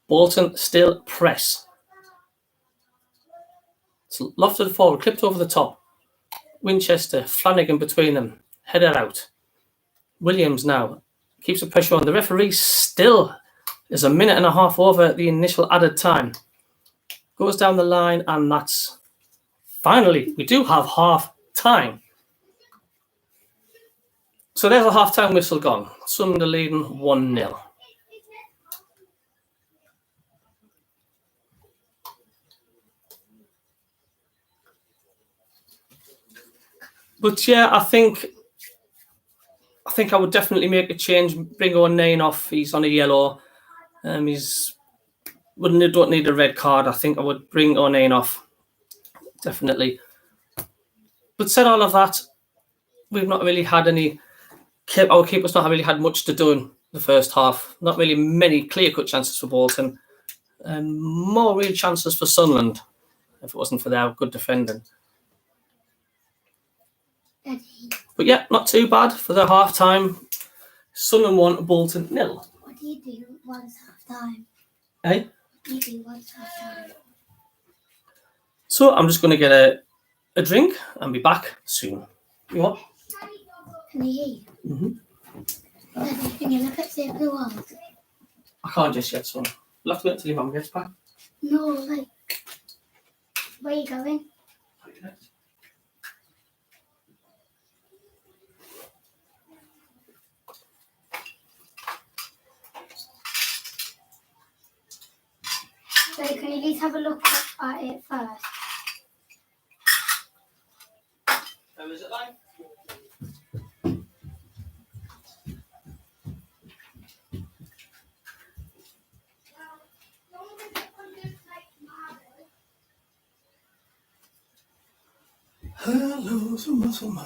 Bolton still press. It's lofted forward, clipped over the top. Winchester, Flanagan between them. Header out. Williams now keeps the pressure on. The referee still is a minute and a half over the initial added time. Goes down the line, and that's finally, we do have half time. So there's a half time whistle gone. Sunderland leading 1-0. But yeah, I think I would definitely make a change. Bring O'Neill off. He's on a yellow. Don't need a red card. I think I would bring O'Neill off. Definitely. But said all of that, we've not really had any. Our keeper's not really had much to do in the first half. Not really many clear-cut chances for Bolton. More real chances for Sunderland, if it wasn't for their good defending. But yeah, not too bad for the half-time. Sunderland 1, Bolton 0. What do you do once half-time? Eh? What do you do once half-time? So I'm just going to get a drink and be back soon. You want? Can you hear? Can you look at the blue ones? I can't just yet, so you'll have to wait until your mum gets back. No, like, where are you going? So can you please have a look at it first? How is it like? Hello, summer.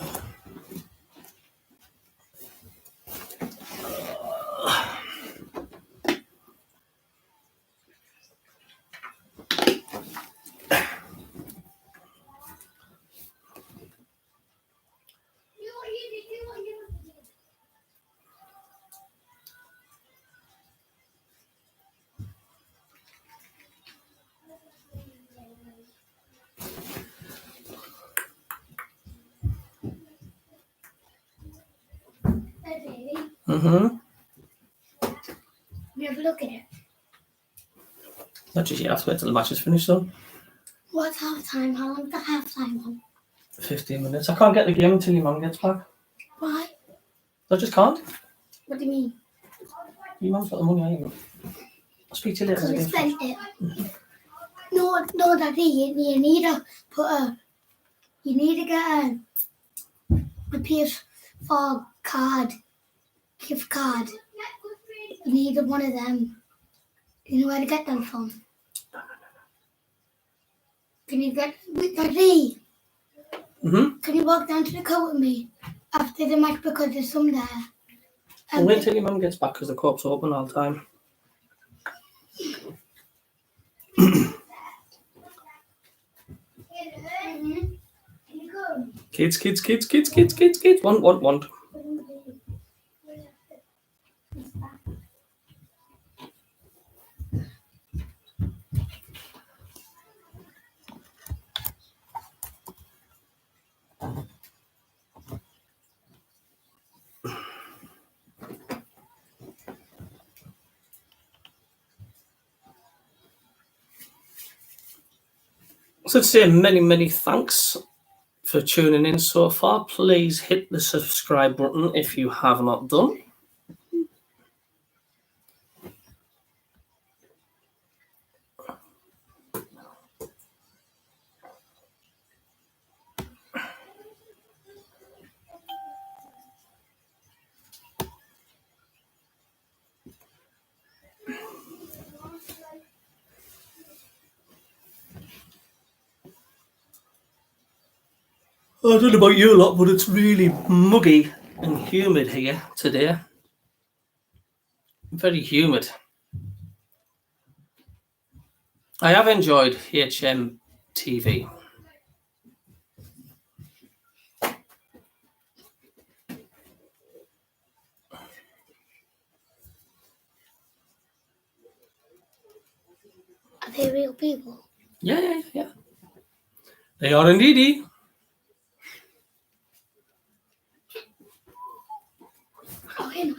Mm-hmm. You have a look at it. Not just yet. I'll wait till the match is finished, though. What's half time? How long's the half time on? 15 minutes. I can't get the game until your mum gets back. Why? I just can't. What do you mean? Your mum's got the money, ain't you? I'll speak to you later. Because we again. spent it. No, Daddy, you need to you need to get a PS4 card, gift card. You need one of them. You know where to get them from? Can you get Daddy? Mm-hmm. Can you walk down to the court with me after the match because there's some there? I'll wait till your mum gets back because the co-op's open all the time. Kids. Want. So to say many thanks for tuning in so far. Please hit the subscribe button if you have not done. I don't know about you lot, but it's really muggy and humid here today. Very humid. I have enjoyed HM TV. Are they real people? Yeah. They are indeedy. Okay, no.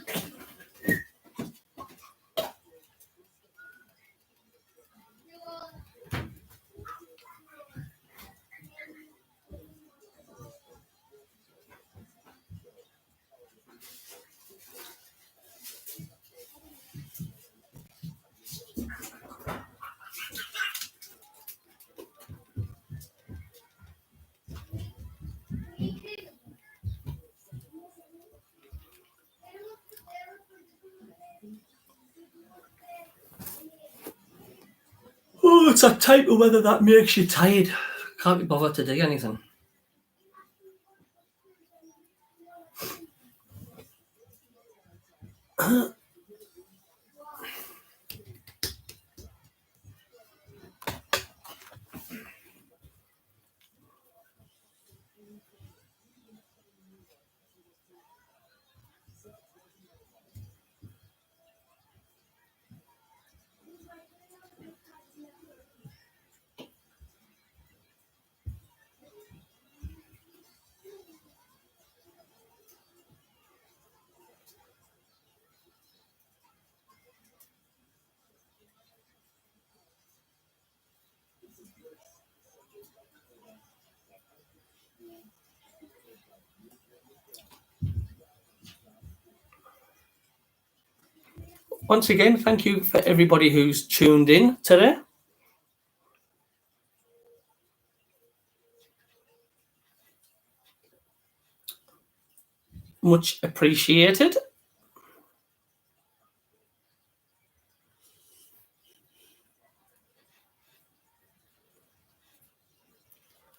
Oh, it's that type of weather that makes you tired. Can't be bothered to do anything. Once again, thank you for everybody who's tuned in today. Much appreciated.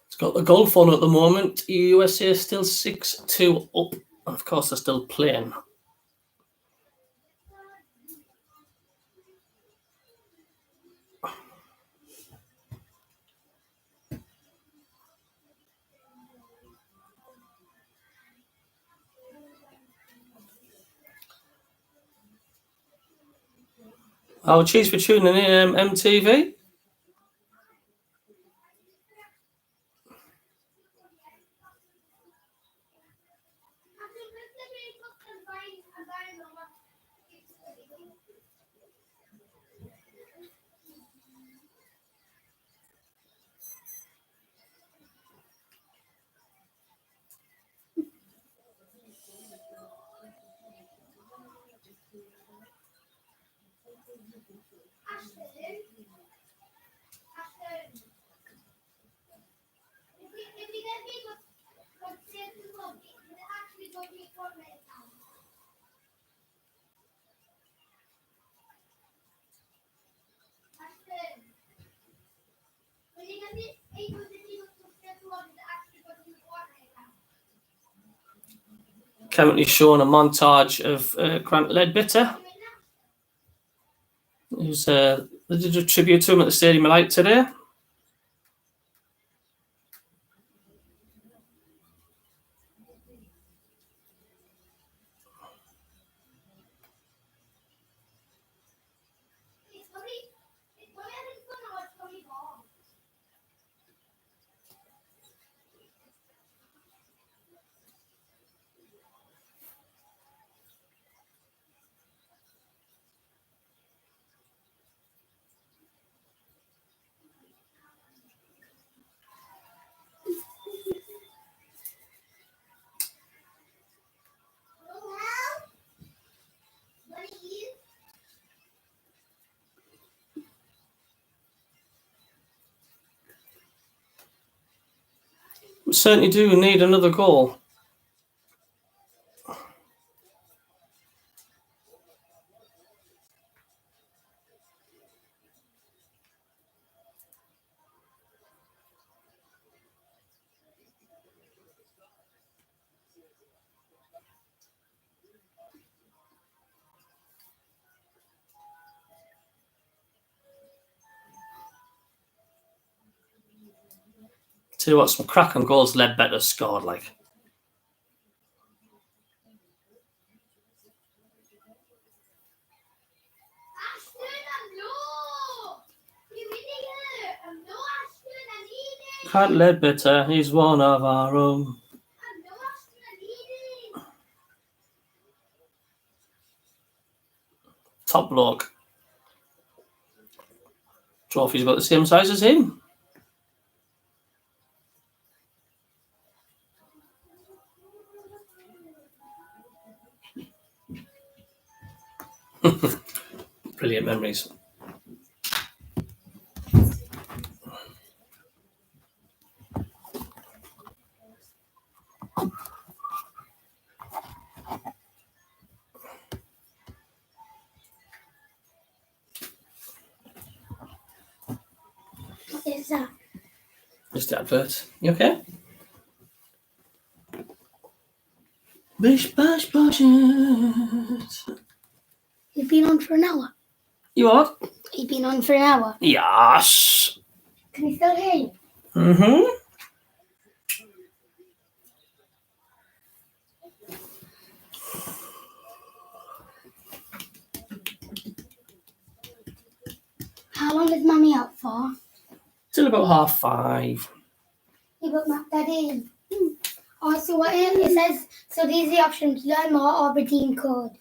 It's got the golf on at the moment. USA is still 6-2 up. Of course, they're still playing. Cheers for tuning in, MTV. Currently showing a montage of Grant Ledbetter, who's they did a tribute to him at the Stadium of Light today. We certainly do need another goal. Tell you what, some cracking goals Ledbetter scored, like. Grant Ledbetter, he's one of our own. Top bloke. Trophy's about the same size as him. Brilliant memories. What is that? Just the advert. You okay? Bish bash bashes. You've been on for an hour. You what? You've been on for an hour. Yes. Can you still hear you? Mm-hmm. How long is Mummy out for? Till about 5:30. Yeah, but Daddy. Oh, so what it says, so these are the options, learn more or redeem code.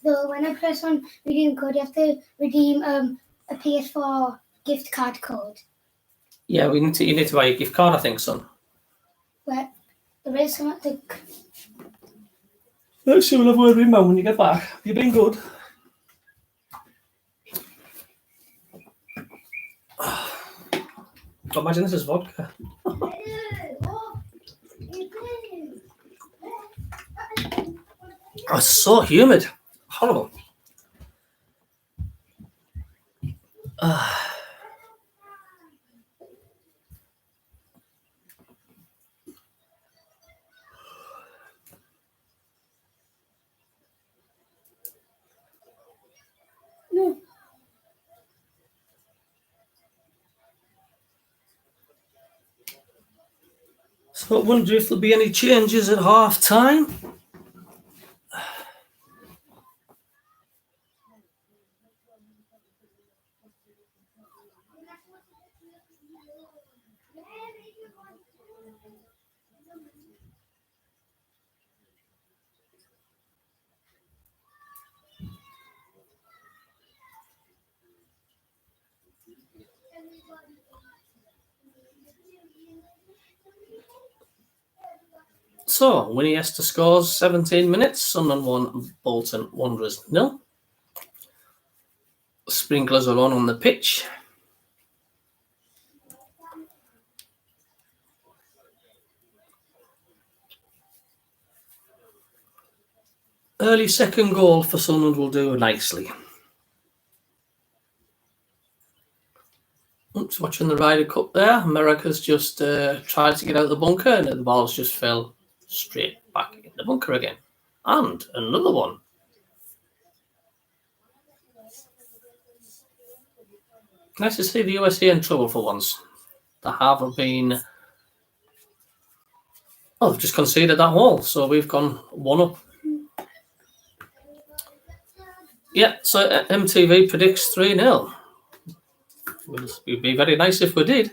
So when I press on redeem code, you have to redeem a PS4 gift card code. Yeah, you need to buy a gift card, I think, son. Where there is something to... Let's see, we'll have a word with Mum when you get back. You've been good. Imagine this is vodka. Oh, it's so humid. Horrible. No. So I wonder if there'll be any changes at half time. So, Winnie Esther scores 17 minutes, Sunderland 1, Bolton Wanderers 0. Sprinklers are on the pitch. Early second goal for Sunderland will do nicely. Oops, watching the Ryder Cup there. America's just tried to get out of the bunker and the balls just fell straight back in the bunker again. And another one. Nice to see the USA in trouble for once. They have been... Oh, they've just conceded that goal, so we've gone 1 up. Yeah, so MTV predicts 3-0. It would be very nice if we did.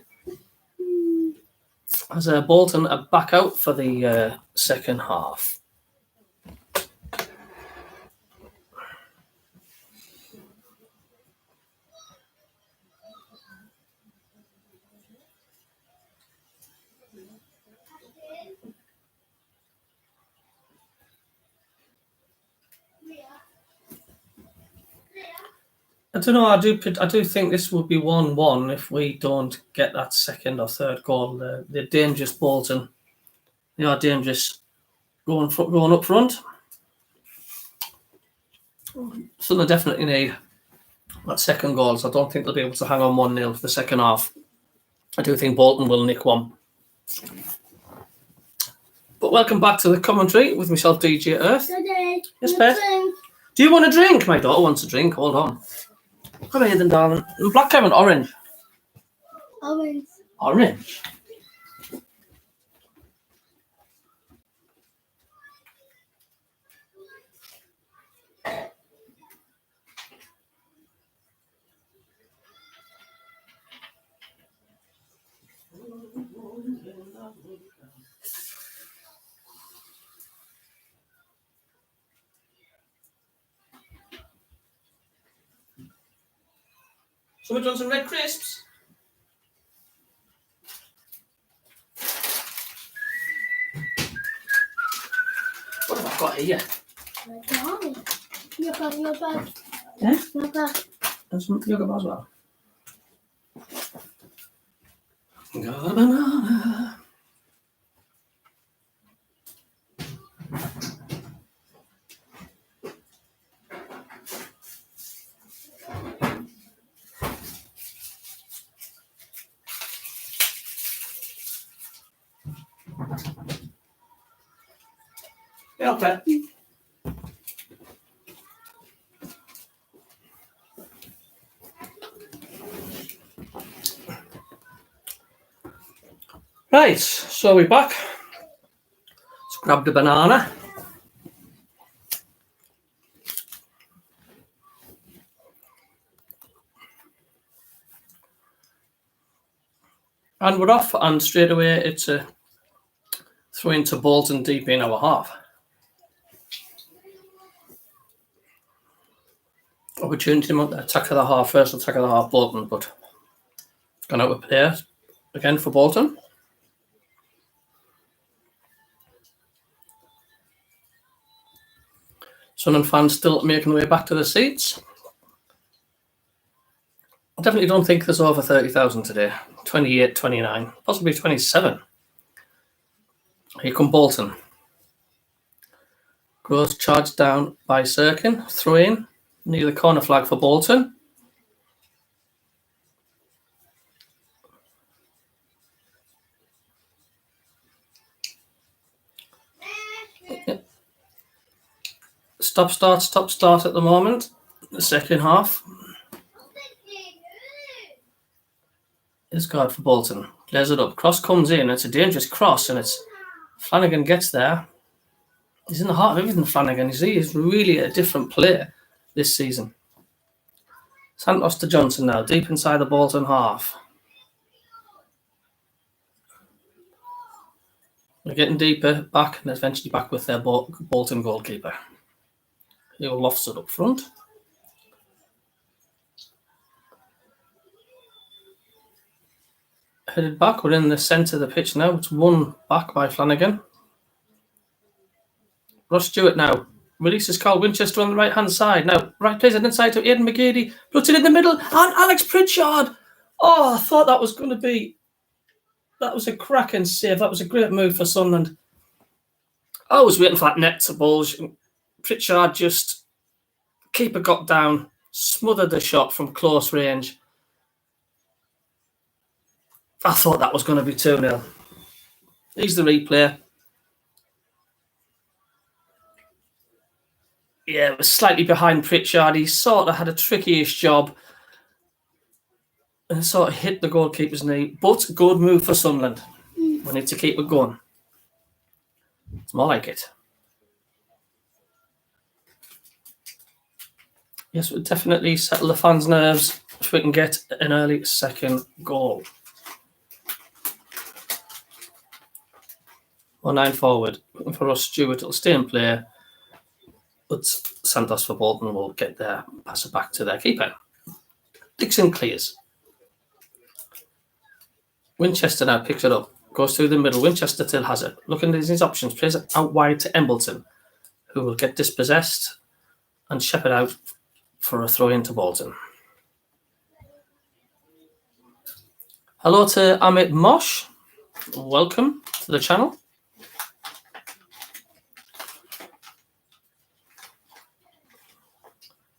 As Bolton are back out for the second half. I don't know. I do think this will be 1-1 if we don't get that second or third goal. They're dangerous, Bolton. They are dangerous going up front. So they definitely need that second goal. So I don't think they'll be able to hang on 1-0 for the second half. I do think Bolton will nick one. But welcome back to the commentary with myself, DJ Earth. Today, Yes, Pet. Do you want a drink? My daughter wants a drink. Hold on. Come here then, darling. Black Kevin, orange. Orange. Orange. Someone done some red crisps? What have I got here? Your bag. Yeah? Your bag. And some yogurt as well. Got a banana. Yeah, okay. Right, so we're back. Let's grab the banana. And we're off, and straight away it's a throw into Bolton deep in our half. Opportunity to attack of the half, first attack of the half, Bolton, but gone out of player again for Bolton. Sunderland fans still making their way back to the seats. I definitely don't think there's over 30,000 today. 28, 29, possibly 27. Here come Bolton. Gross charged down by Sirkin. Throw in. Near the corner flag for Bolton. Stop start at the moment. The second half is guard for Bolton. Clears it up. Cross comes in. It's a dangerous cross, and it's Flanagan gets there. He's in the heart of everything, Flanagan. He is really a different player this season. Santos to Johnson now, deep inside the Bolton half. We're getting deeper back, and eventually back with their Bolton goalkeeper. He lofts it up front. Headed back, we're in the centre of the pitch now. It's won back by Flanagan. Ross Stewart now releases Carl Winchester on the right-hand side. Now, right plays it inside to Aidan McGeady. Puts it in the middle. And Alex Pritchard. Oh, I thought that was going to be... That was a cracking save. That was a great move for Sunderland. I was waiting for that net to bulge. Pritchard just... Keeper got down. Smothered the shot from close range. I thought that was going to be 2-0. Here's the replay. Yeah, it was slightly behind Pritchard. He sort of had a tricky-ish job and sort of hit the goalkeeper's knee. But good move for Sunderland. We need to keep it going. It's more like it. Yes, we'll definitely settle the fans' nerves if we can get an early second goal. 1-9 forward. Looking for Ross Stewart. It'll stay in play. But Santos for Bolton will get there, pass it back to their keeper. Dixon clears. Winchester now picks it up, goes through the middle. Winchester still has it. Looking at his options, plays it out wide to Embleton, who will get dispossessed and shepherd out for a throw into Bolton. Hello to Amit Mosh. Welcome to the channel.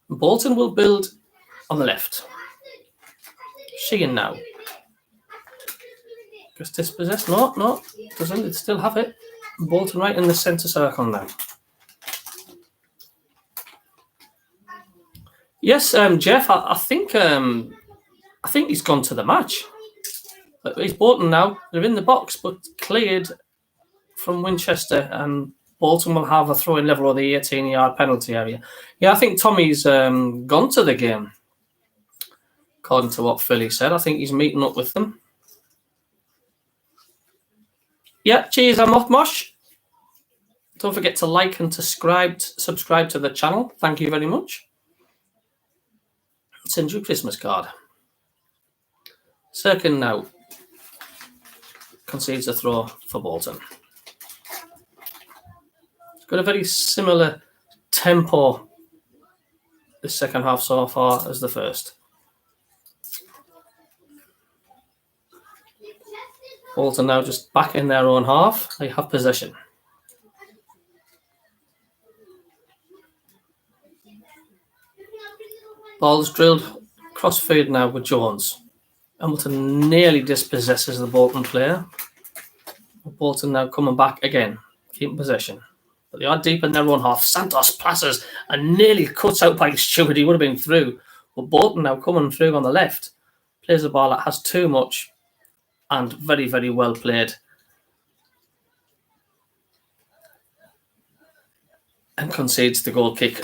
Bolton will build on the left. Sheehan now. Just dispossessed. No, doesn't. It still have it. Bolton right in the centre circle now. Yes, Jeff. I think he's gone to the match. It's Bolton now. They're in the box, but cleared from Winchester, and Bolton will have a throw-in level of the 18-yard penalty area. Yeah, I think Tommy's gone to the game, according to what Philly said. I think he's meeting up with them. Yeah, cheers, I'm off, Mosh. Don't forget to like and subscribe to the channel. Thank you very much. Send you a Christmas card. Sirkin now concedes a throw for Bolton. It's got a very similar tempo this second half so far as the first. Bolton now just back in their own half. They have possession. Ball's drilled crossfield now with Jones. Hamilton nearly dispossesses the Bolton player. Bolton now coming back again, keeping possession. But they are deep in their own half. Santos passes and nearly cuts out by Stewart. He would have been through. But Bolton now coming through on the left. Plays a ball that has too much and very, very well played. And concedes the goal kick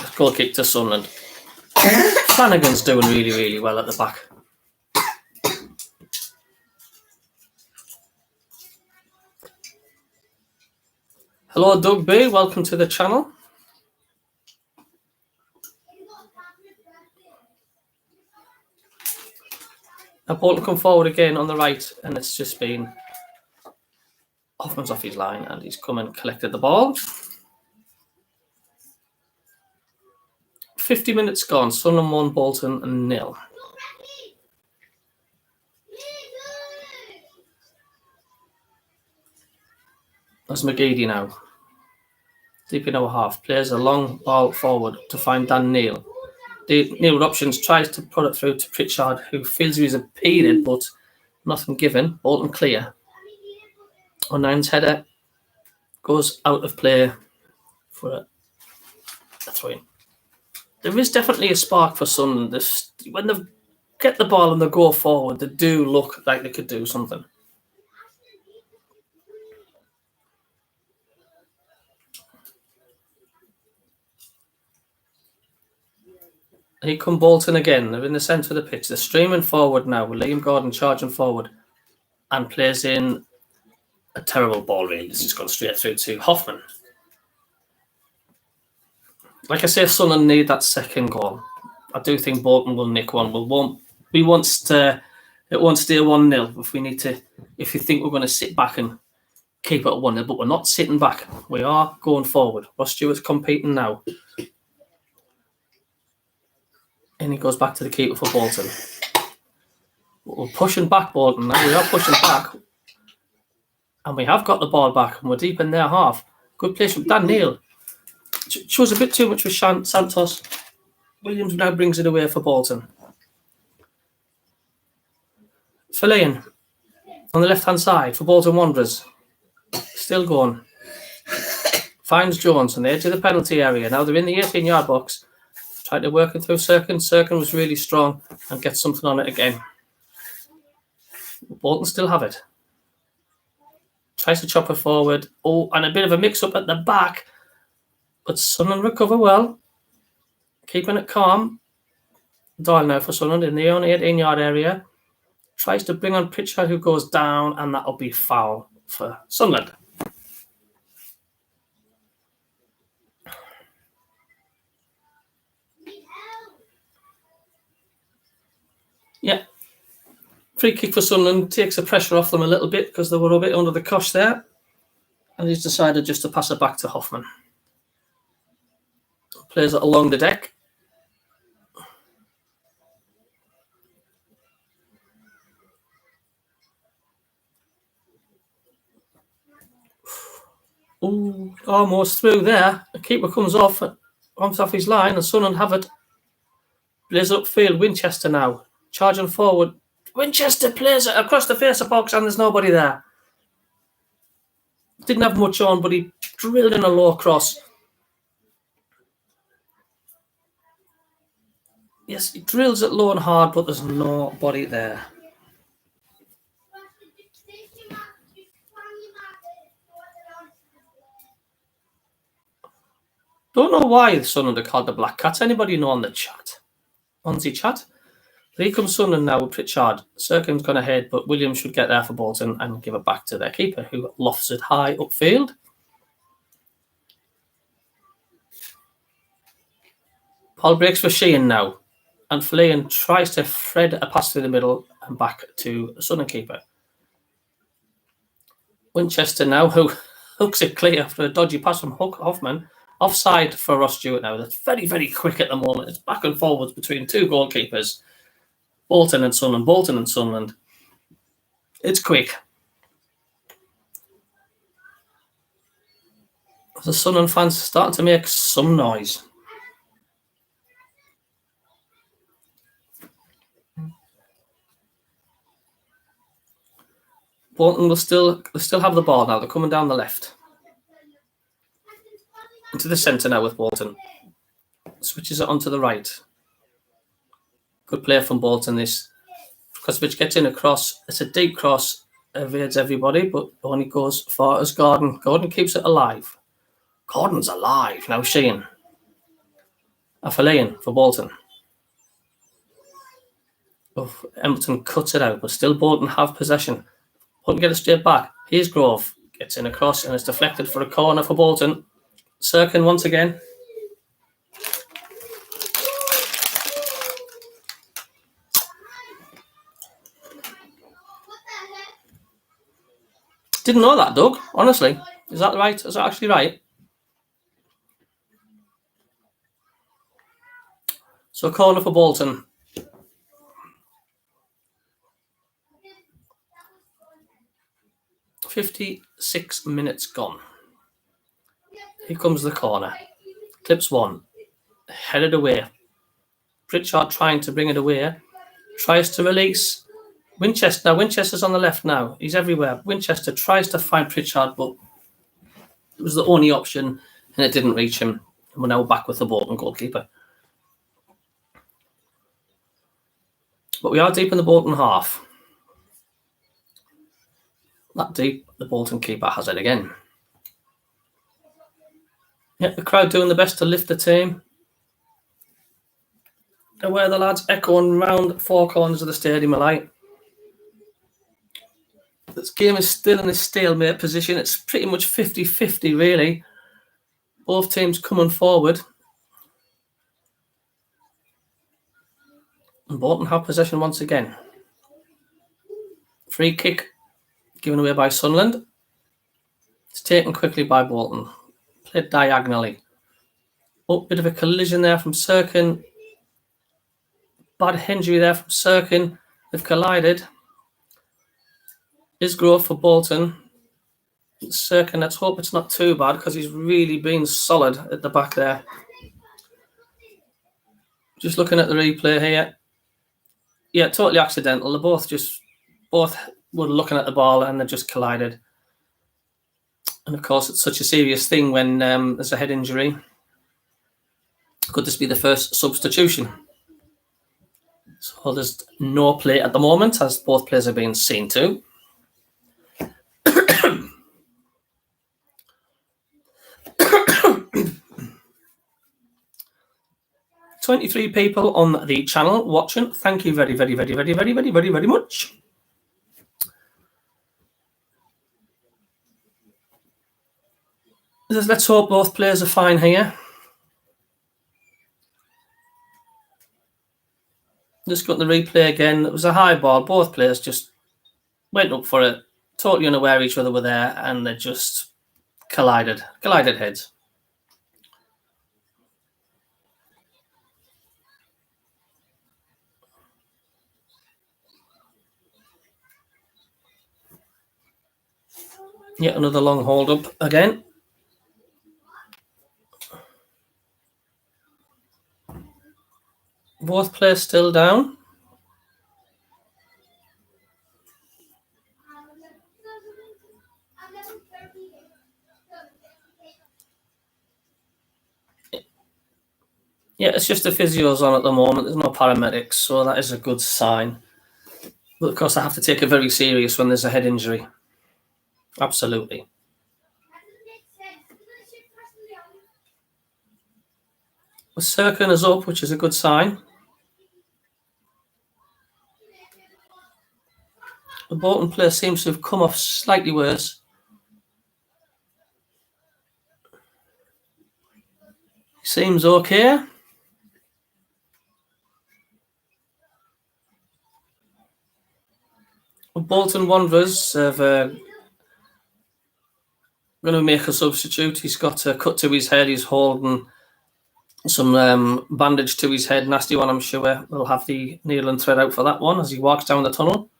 to Sunderland. Flanagan's doing really, really well at the back. Hello, Doug B. Welcome to the channel. Now Bolton come forward again on the right, and it's just been Hoffman's off his line, and he's come and collected the ball. 50 minutes gone. Sunderland 1, Bolton 0. That's McGeady now. Deep in our half. Plays a long ball forward to find Dan Neal. Neil with options tries to put it through to Pritchard, who feels he was impeded, but nothing given. Bolton clear. O'Nine's header goes out of play for a throw-in. There is definitely a spark for Sunderland. When they get the ball and they go forward, they do look like they could do something. Here come Bolton again. They're in the centre of the pitch. They're streaming forward now with Liam Gordon charging forward and plays in a terrible ball, really. It's just gone straight through to Hoffman. Like I say, Sunderland need that second goal. I do think Bolton will nick one. It won't stay 1-0 if we think we're going to sit back and keep it at 1-0, but we're not sitting back. We are going forward. Ross Stewart's competing now. And he goes back to the keeper for Bolton. We're pushing back, Bolton now. We are pushing back. And we have got the ball back, and we're deep in their half. Good place from Dan Neil. Shows a bit too much for Santos. Williams now brings it away for Bolton. Verlaine on the left-hand side for Bolton Wanderers. Still going. Finds Jones on the edge of the penalty area. Now they're in the 18-yard box. Trying to work it through Serkin. Serkin was really strong and gets something on it again. Bolton still have it. Tries to chop it forward. Oh, and a bit of a mix-up at the back. But Sunderland recover well. Keeping it calm. Doyle now for Sunderland in the only 18-yard area. Tries to bring on Pritchard, who goes down, and that'll be foul for Sunderland. Yeah. Free kick for Sunderland. Takes the pressure off them a little bit because they were a bit under the cosh there. And he's decided just to pass it back to Hoffman. Plays it along the deck. Ooh, almost through there. The keeper comes off his line, and Sunderland have it. Plays upfield. Winchester now. Charging forward. Winchester plays it across the face of box, and there's nobody there. Didn't have much on, but he drilled in a low cross. Yes, he drills it low and hard, but there's nobody there. Don't know why Sunderland are called the Black Cats. Anybody know on the chat? On the chat? Here comes Sunderland now with Pritchard. Serkin's gone ahead, but Williams should get there for Bolton and give it back to their keeper, who lofts it high upfield. Paul breaks for Sheehan now. And Verlaine tries to thread a pass through the middle and back to the Sunderland keeper. Winchester now, who hooks it clear after a dodgy pass from Hoffman. Offside for Ross Stewart now. That's very, very quick at the moment. It's back and forwards between two goalkeepers. Bolton and Sunderland. It's quick. The Sunderland fans starting to make some noise. Bolton will still have the ball now. They're coming down the left. Into the centre now with Bolton. Switches it onto the right. Good play from Bolton. This Kosovic gets in a cross. It's a deep cross. Evades everybody, but only goes far as Gordon. Gordon keeps it alive. Gordon's alive. Now Sheehan. A Verlaine for Bolton. Oh, Embleton cuts it out, but still Bolton have possession. Bolton get it straight back. Here's Grove. Gets in a cross and it's deflected for a corner for Bolton. Serkin once again. Didn't know that, Doug. Honestly. Is that right? Is that actually right? So corner for Bolton. "56 minutes gone. Here comes the corner. Clips one. Headed away. Pritchard trying to bring it away. Tries to release. Winchester. Now Winchester's on the left now. He's everywhere. Winchester tries to find Pritchard, but it was the only option and it didn't reach him. And we're now back with the Bolton goalkeeper. But we are deep in the Bolton half. That deep, the Bolton keeper has it again. Yep, the crowd doing the best to lift the team. Away the lads echoing round four corners of the stadium alike. This game is still in a stalemate position. It's pretty much 50-50 really. Both teams coming forward. And Bolton have possession once again. Free kick given away by Sunderland. It's taken quickly by Bolton. Played diagonally. Oh, bit of a collision there from Sirkin. Bad injury there from Sirkin. They've collided. Is growth for Bolton. Sirkin, let's hope it's not too bad because he's really been solid at the back there. Just looking at the replay here. Yeah, totally accidental. They both were looking at the ball and they just collided. And of course, it's such a serious thing when there's a head injury. Could this be the first substitution? So there's no play at the moment as both players are being seen to. 23 people on the channel watching. Thank you very much. Let's hope both players are fine here. Just got the replay again. It was a high ball. Both players just went up for it, totally unaware each other were there, and they just collided heads. Yet another long hold up again. Both players still down. Yeah, it's just the physio's on at the moment. There's no paramedics, so that is a good sign. But of course, I have to take it very serious when there's a head injury. Absolutely. The Sirkin is up, which is a good sign. The Bolton player seems to have come off slightly worse. Seems okay. Bolton Wanderers have going to make a substitute. He's got a cut to his head. He's holding some bandage to his head. Nasty one, I'm sure. We'll have the needle and thread out for that one as he walks down the tunnel.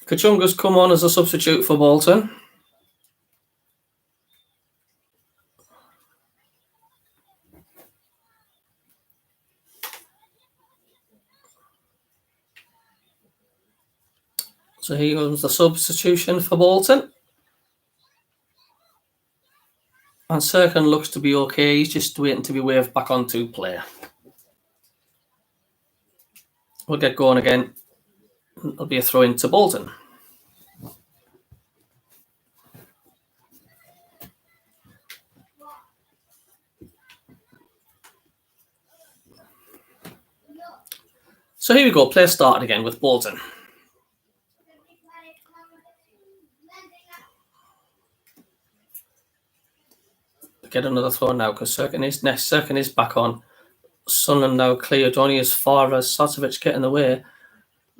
Kachunga's come on as a substitute for Bolton. So he was the substitution for Bolton. And Sirkin looks to be okay. He's just waiting to be waved back onto play. We'll get going again. It'll be a throw in to Bolton. So here we go. Play started again with Bolton. Get another throw now because Sirkin is back on. Sunderland now cleared only as far as Sotovic get in the way.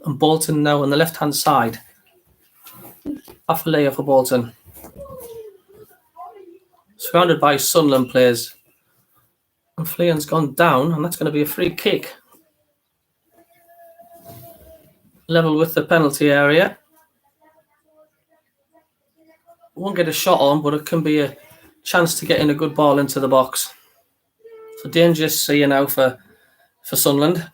And Bolton now on the left-hand side. Half a layer for Bolton. Surrounded by Sunderland players. And Fleon's gone down, and that's going to be a free kick. Level with the penalty area. Won't get a shot on, but it can be a chance to get in a good ball into the box. So dangerous here now for Sunderland.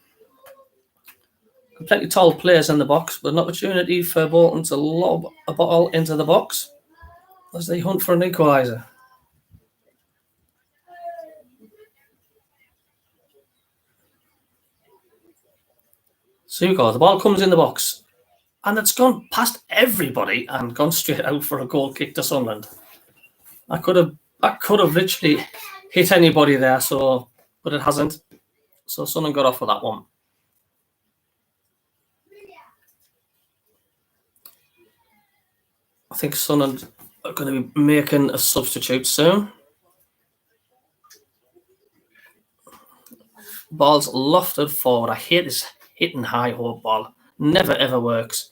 Plenty tall players in the box, but an opportunity for Bolton to lob a ball into the box as they hunt for an equaliser. So here we go. The ball comes in the box, and it's gone past everybody and gone straight out for a goal kick to Sunderland. I could have literally hit anybody there, but it hasn't. So Sunderland got off with that one. I think Sunderland are going to be making a substitute soon. Ball's lofted forward. I hate this hitting high hope ball. Never ever works.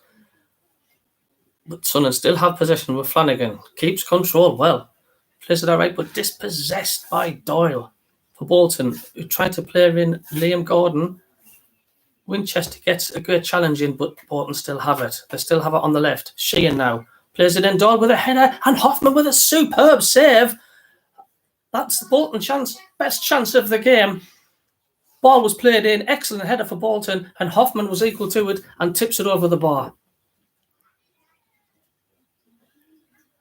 But Sunderland still have possession with Flanagan. Keeps control well. Plays it all right, but dispossessed by Doyle. For Bolton, who tried to play in Liam Gordon. Winchester gets a great challenge in, but Bolton still have it. They still have it on the left. Sheehan now plays it in. Doyle with a header, and Hoffman with a superb save. That's the Bolton best chance of the game. Ball was played in, excellent header for Bolton, and Hoffman was equal to it and tips it over the bar.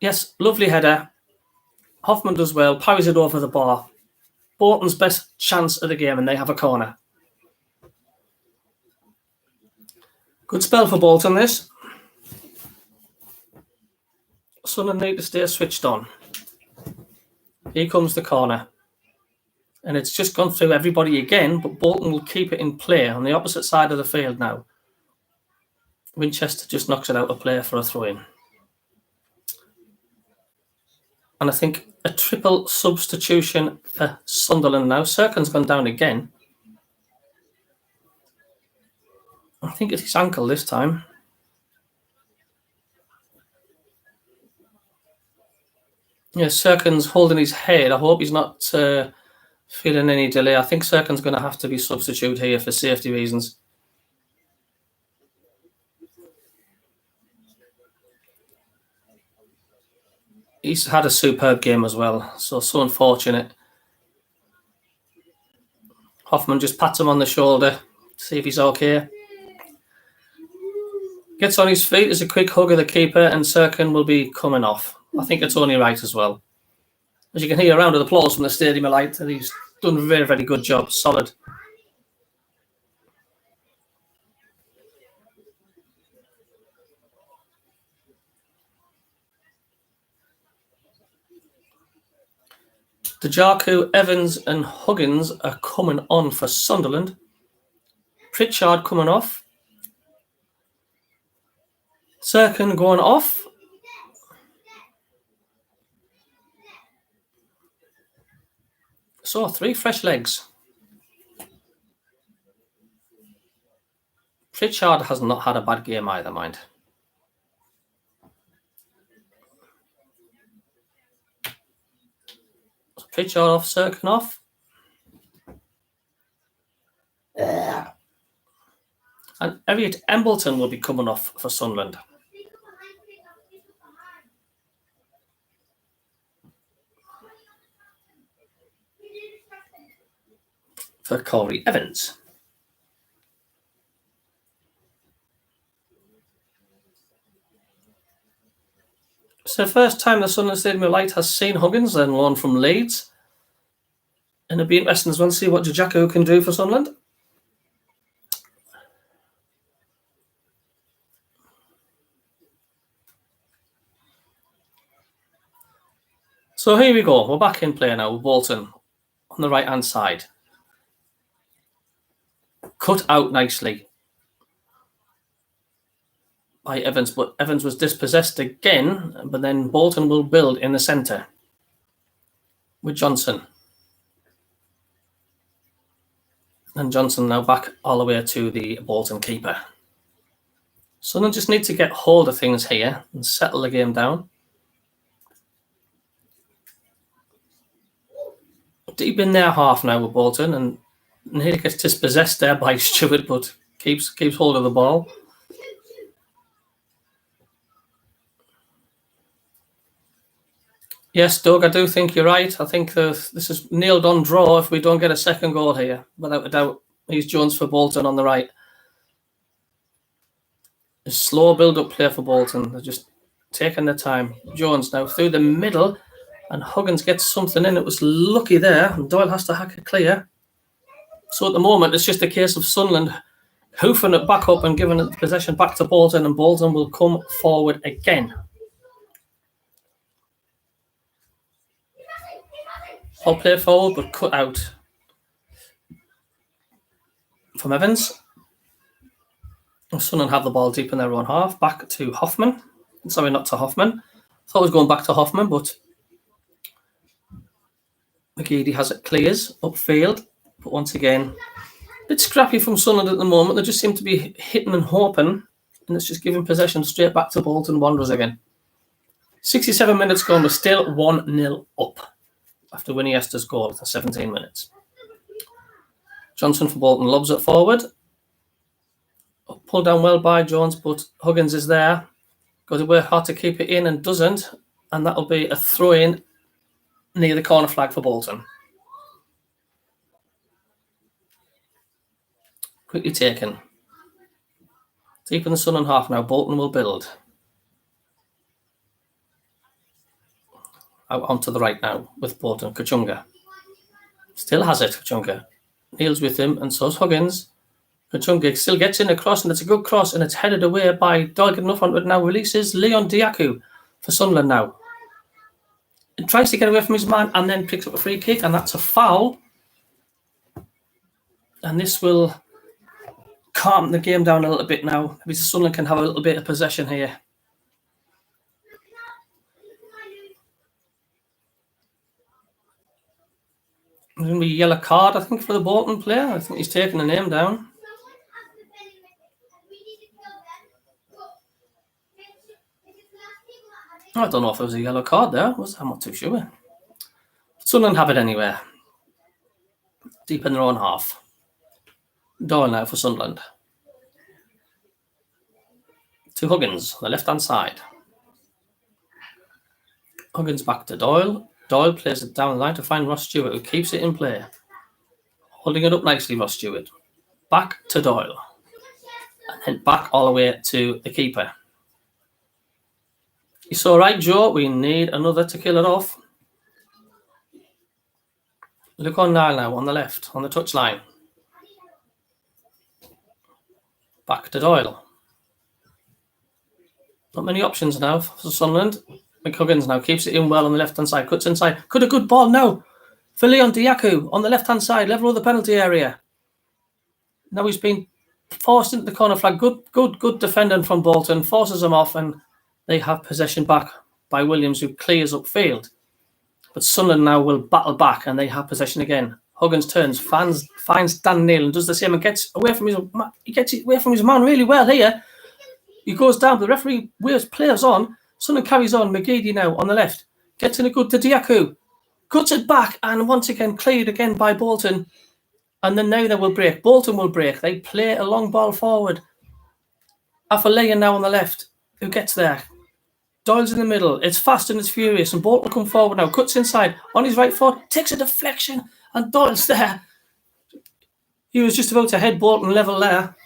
Yes, lovely header. Hoffman does well, powers it over the bar. Bolton's best chance of the game, and they have a corner. Good spell for Bolton, this. Sunderland need to stay switched on. Here comes the corner. And it's just gone through everybody again, but Bolton will keep it in play on the opposite side of the field now. Winchester just knocks it out of play for a throw-in. And I think a triple substitution for Sunderland now. Serkin's gone down again. I think it's his ankle this time. Yeah, Serkin's holding his head. I hope he's not feeling any delay. I think Serkin's going to have to be substituted here for safety reasons. He's had a superb game as well, so unfortunate. Hoffman just pats him on the shoulder, see if he's okay. Gets on his feet, there's a quick hug of the keeper, and Serkin will be coming off. I think it's only right as well. As you can hear, a round of applause from the Stadium of Light, and he's done a very, very good job. Solid. Dajaku, Evans and Huggins are coming on for Sunderland. Pritchard coming off. Serkin going off. So 3 fresh legs. Pritchard has not had a bad game either, mind. Pritchard off, Serkin off. And Elliot Embleton will be coming off for Sunderland. For Corey Evans. It's the first time the Sunderland Stadium of Light has seen Huggins and loan from Leeds. And it'll be interesting as well to see what Dajaku can do for Sunderland. So here we go. We're back in play now with Bolton on the right-hand side. Cut out nicely by Evans, but Evans was dispossessed again, but then Bolton will build in the centre with Johnson. And Johnson now back all the way to the Bolton keeper. Sunderland just need to get hold of things here and settle the game down. Deep in their half now with Bolton, and nearly gets dispossessed there by Stewart, but keeps hold of the ball. Yes, Doug, I do think you're right. I think this is nailed on draw if we don't get a second goal here, without a doubt. He's Jones for Bolton on the right. A slow build-up play for Bolton. They're just taking their time. Jones now through the middle, and Huggins gets something in. It was lucky there, and Doyle has to hack it clear. So at the moment, it's just a case of Sunderland hoofing it back up and giving the possession back to Bolton, and Bolton will come forward again. I'll play forward, but cut out from Evans. Sunderland have the ball deep in their own half. Back to Hoffman. Sorry, not to Hoffman. Thought it was going back to Hoffman, but McGeady has it clears upfield. But once again, a bit scrappy from Sunderland at the moment. They just seem to be hitting and hoping And it's just giving possession straight back to Bolton Wanderers again. 67 minutes gone, we're still 1-0 up after Winniester's goal after 17 minutes. Johnson for Bolton lobs it forward. Pulled down well by Jones, but Huggins is there. Got to work hard to keep it in and doesn't. And that'll be a throw-in near the corner flag for Bolton. Quickly taken. Deep in the Sunderland half now, Bolton will build. Out onto the right now with Bolton. Kachunga. Still has it, Kachunga. Neil's with him, and so's Huggins. Kachunga still gets in a cross, and it's a good cross, and it's headed away by Doyle. Getting enough onto it now. Releases Leon Diaku for Sunderland now. He tries to get away from his man, and then picks up a free kick, and that's a foul. And this will calm the game down a little bit now. Maybe Sunderland can have a little bit of possession here. There's going to be a yellow card, I think, for the Bolton player. I think he's taking the name down. I don't know if there was a yellow card there. I'm not too sure. Sunderland have it anyway. Deep in their own half. Doyle now for Sunderland. To Huggins, the left-hand side. Huggins back to Doyle. Doyle plays it down the line to find Ross Stewart, who keeps it in play. Holding it up nicely, Ross Stewart. Back to Doyle. And then back all the way to the keeper. It's all right, Joe. We need another to kill it off. Look on Niall now, on the left, on the touchline. Back to Doyle. Not many options now for Sunderland. McHuggins now keeps it in well on the left-hand side. Cuts inside. Could a good ball now for Leon Diaku on the left-hand side. Level of the penalty area. Now he's been forced into the corner flag. Good defending from Bolton. Forces him off, and they have possession back by Williams, who clears upfield. But Sunderland now will battle back, and they have possession again. Huggins turns, finds Dan Neil, and does the same, and gets away from his man really well here. He goes down, but the referee waves players on. Sunderland carries on. McGeady now on the left. Gets in a good to Diaku. Cuts it back, and once again cleared again by Bolton. And then now they will break. Bolton will break. They play a long ball forward. Afalayan now on the left. Who gets there? Doyle's in the middle. It's fast and it's furious. And Bolton come forward now. Cuts inside on his right foot. Takes a deflection. And Doyle's there. He was just about to head Bolton level there.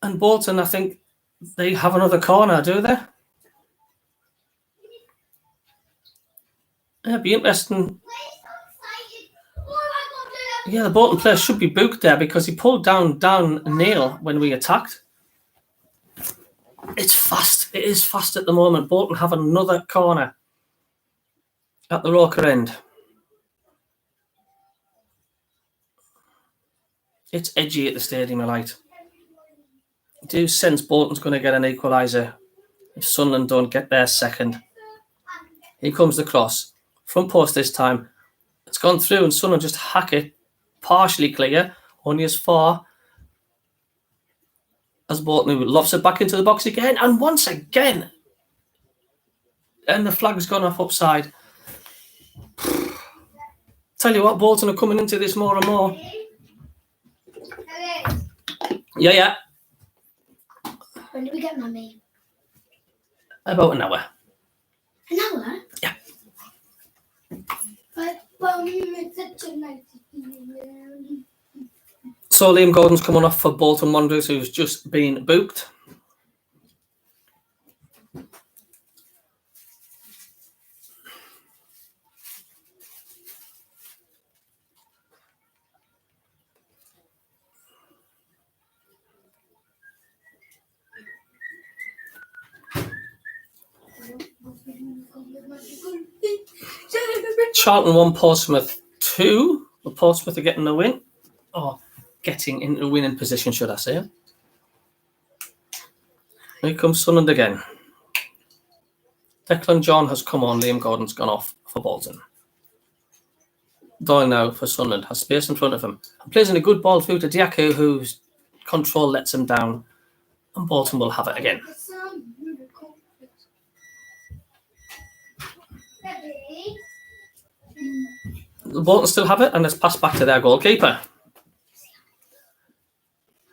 And Bolton, I think, they have another corner, do they? It'd be interesting. Yeah, the Bolton player should be booked there because he pulled down Neil when we attacked. It's fast. It is fast at the moment. Bolton have another corner at the Roker end. It's edgy at the stadium, I like. I do sense Bolton's going to get an equaliser if Sunderland don't get their second. Here comes the cross. Front post this time. It's gone through and Sunderland just hack it. Partially clear. Only as far as Bolton, who lofts it back into the box again. And once again. And the flag's gone off upside. Tell you what, Bolton are coming into this more and more. Yeah. When do we get Mummy? About an hour. An hour? Yeah. But it's such a nice. So Liam Gordon's coming off for Bolton Wanderers, who's just been booked. Charlton 1, Portsmouth 2. Well, Portsmouth are getting the win. Or getting into a winning position, should I say. Here comes Sunderland again. Declan John has come on. Liam Gordon's gone off for Bolton. Doyle now for Sunderland. Has space in front of him. And plays in a good ball through to Diaku, who's control lets him down, and Bolton will have it again. Bolton still have it, and it's passed back to their goalkeeper.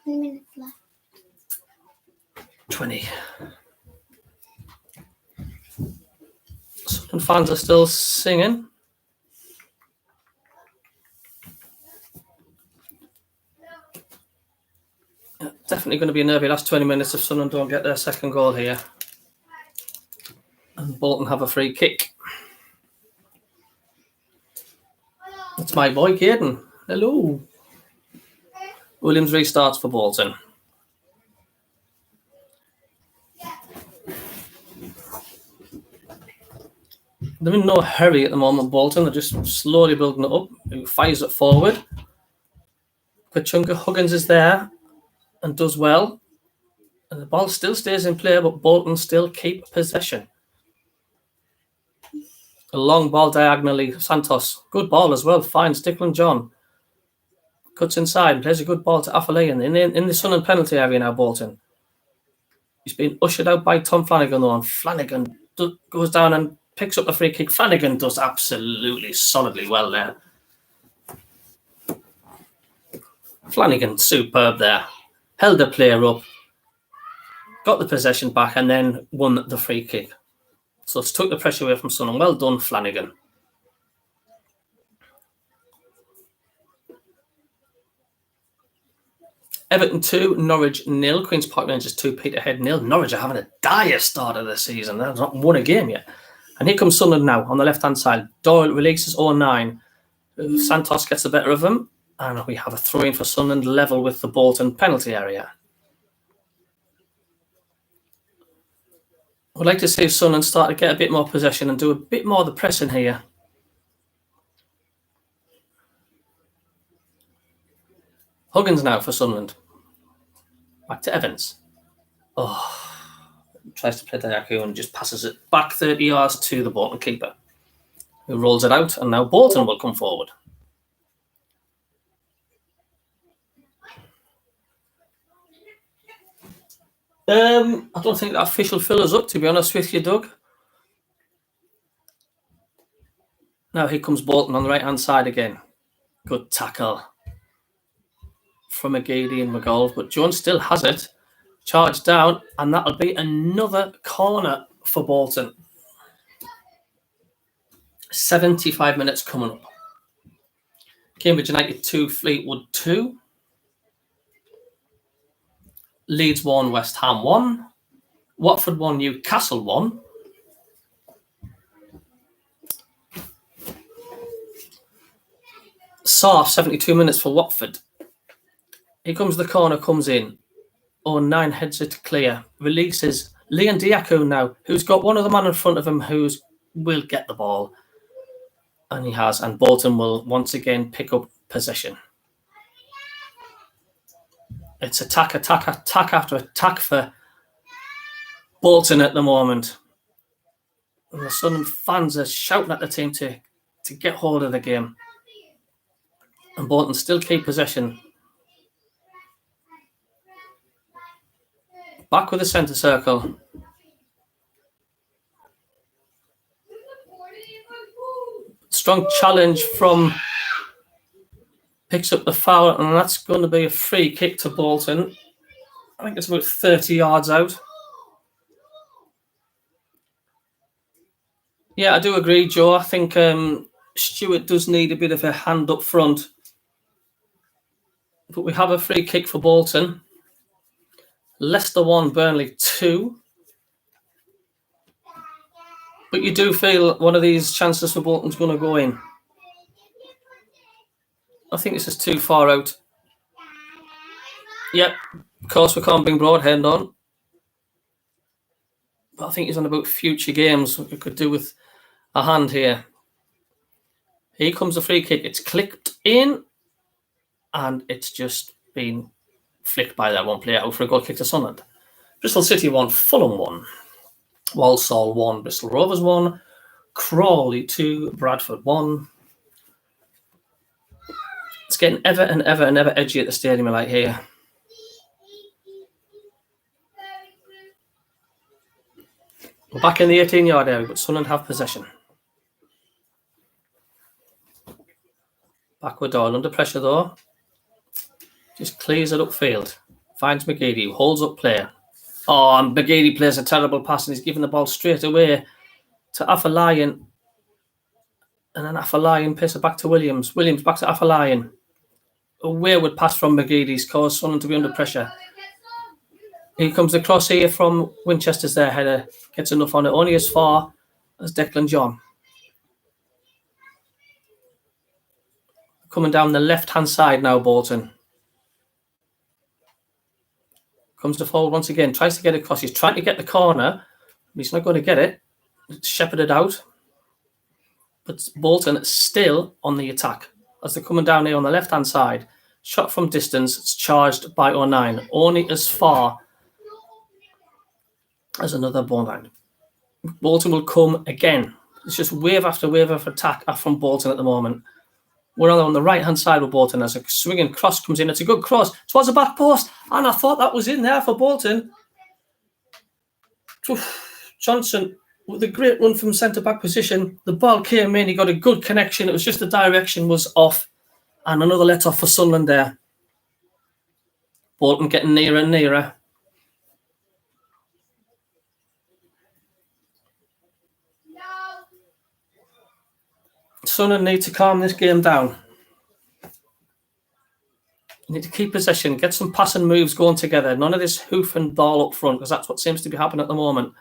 1 minute left. 20. Some fans are still singing. Yeah, definitely going to be a nervy last 20 minutes if Sunderland don't get their second goal here. And Bolton have a free kick. That's my boy, Caden. Hello. Williams restarts for Bolton. They're in no hurry at the moment, Bolton. They're just slowly building it up. He fires it forward. Kachunka Huggins is there and does well. And the ball still stays in play, but Bolton still keep possession. A long ball diagonally. Santos. Good ball as well. Finds Declan John. Cuts inside. Plays a good ball to Afolayan in the Sunderland penalty area now, Bolton. He's been ushered out by Tom Flanagan, though. And Flanagan goes down and picks up the free kick. Flanagan does absolutely solidly well there. Flanagan, superb there. Held the player up. Got the possession back and then won the free kick. So it's took the pressure away from Sunderland. Well done, Flanagan. Everton 2, Norwich 0. Queen's Park Rangers 2, Peterhead 0. Norwich are having a dire start of the season. They've not won a game yet. And here comes Sunderland now on the left-hand side. Doyle releases 09. Santos gets the better of him. And we have a throw-in for Sunderland level with the Bolton penalty area. I'd like to see Sunderland start to get a bit more possession and do a bit more of the pressing here. Huggins now for Sunderland. Back to Evans. Oh, tries to play Dayaku and just passes it back 30 yards to the Bolton keeper, who rolls it out, and now Bolton will come forward. I don't think that official filler's up, to be honest with you, Doug. Now here comes Bolton on the right-hand side again. Good tackle from McGeady and McGold, but Jones still has it. Charged down, and that'll be another corner for Bolton. 75 minutes coming up. Cambridge United 2, Fleetwood 2. Leeds 1, West Ham 1. Watford 1, Newcastle 1. Sarf, 72 minutes for Watford. Here comes the corner, comes in. 09 heads it clear. Releases Leon Diaco now, who's got one of the man in front of him who will get the ball. And he has. And Bolton will once again pick up possession. It's attack after attack for Bolton at the moment. And the Sunderland fans are shouting at the team to get hold of the game. And Bolton still keep possession. Back with the centre circle. Strong challenge from... Picks up the foul, and that's going to be a free kick to Bolton. I think it's about 30 yards out. Yeah, I do agree, Joe. I think Stewart does need a bit of a hand up front. But we have a free kick for Bolton. Leicester 1, Burnley 2. But you do feel one of these chances for Bolton's going to go in. I think this is too far out. Yep, of course we can't bring Broadhead on. But I think he's on about future games. We could do with a hand here. Here comes the free kick. It's clipped in. And it's just been flicked by that one player out for a goal kick to Sunderland. Bristol City 1, Fulham 1. Walsall 1, Bristol Rovers 1. Crawley 2, Bradford 1. It's getting ever and ever and ever edgy at the stadium like here. We're back in the 18-yard area, but Sunderland have possession. Back with Doyle, under pressure though. Just clears it upfield. Finds McGeady, who holds up play. Oh, and McGeady plays a terrible pass and he's giving the ball straight away to Afolayan. And then Afolayan passes it back to Williams. Williams back to Afolayan. A wayward pass from McGeady's caused Sunderland to be under pressure. Here comes the cross here from Winchester's there header. Gets enough on it, only as far as Declan John. Coming down the left-hand side now, Bolton. Comes to forward once again, tries to get across. He's trying to get the corner. He's not going to get it. It's shepherded out. But Bolton still on the attack. As they're coming down here on the left-hand side. Shot from distance. It's charged by 09. Only as far as another ball line. Bolton will come again. It's just wave after wave of attack from Bolton at the moment. We're on the right-hand side of Bolton as a swinging cross comes in. It's a good cross towards the back post. And I thought that was in there for Bolton. Johnson with a great run from centre-back position. The ball came in. He got a good connection. It was just the direction was off. And another let-off for Sunderland there. Bolton getting nearer and nearer. Sunderland need to calm this game down. Need to keep possession, get some passing moves going together. None of this hoof and ball up front, because that's what seems to be happening at the moment.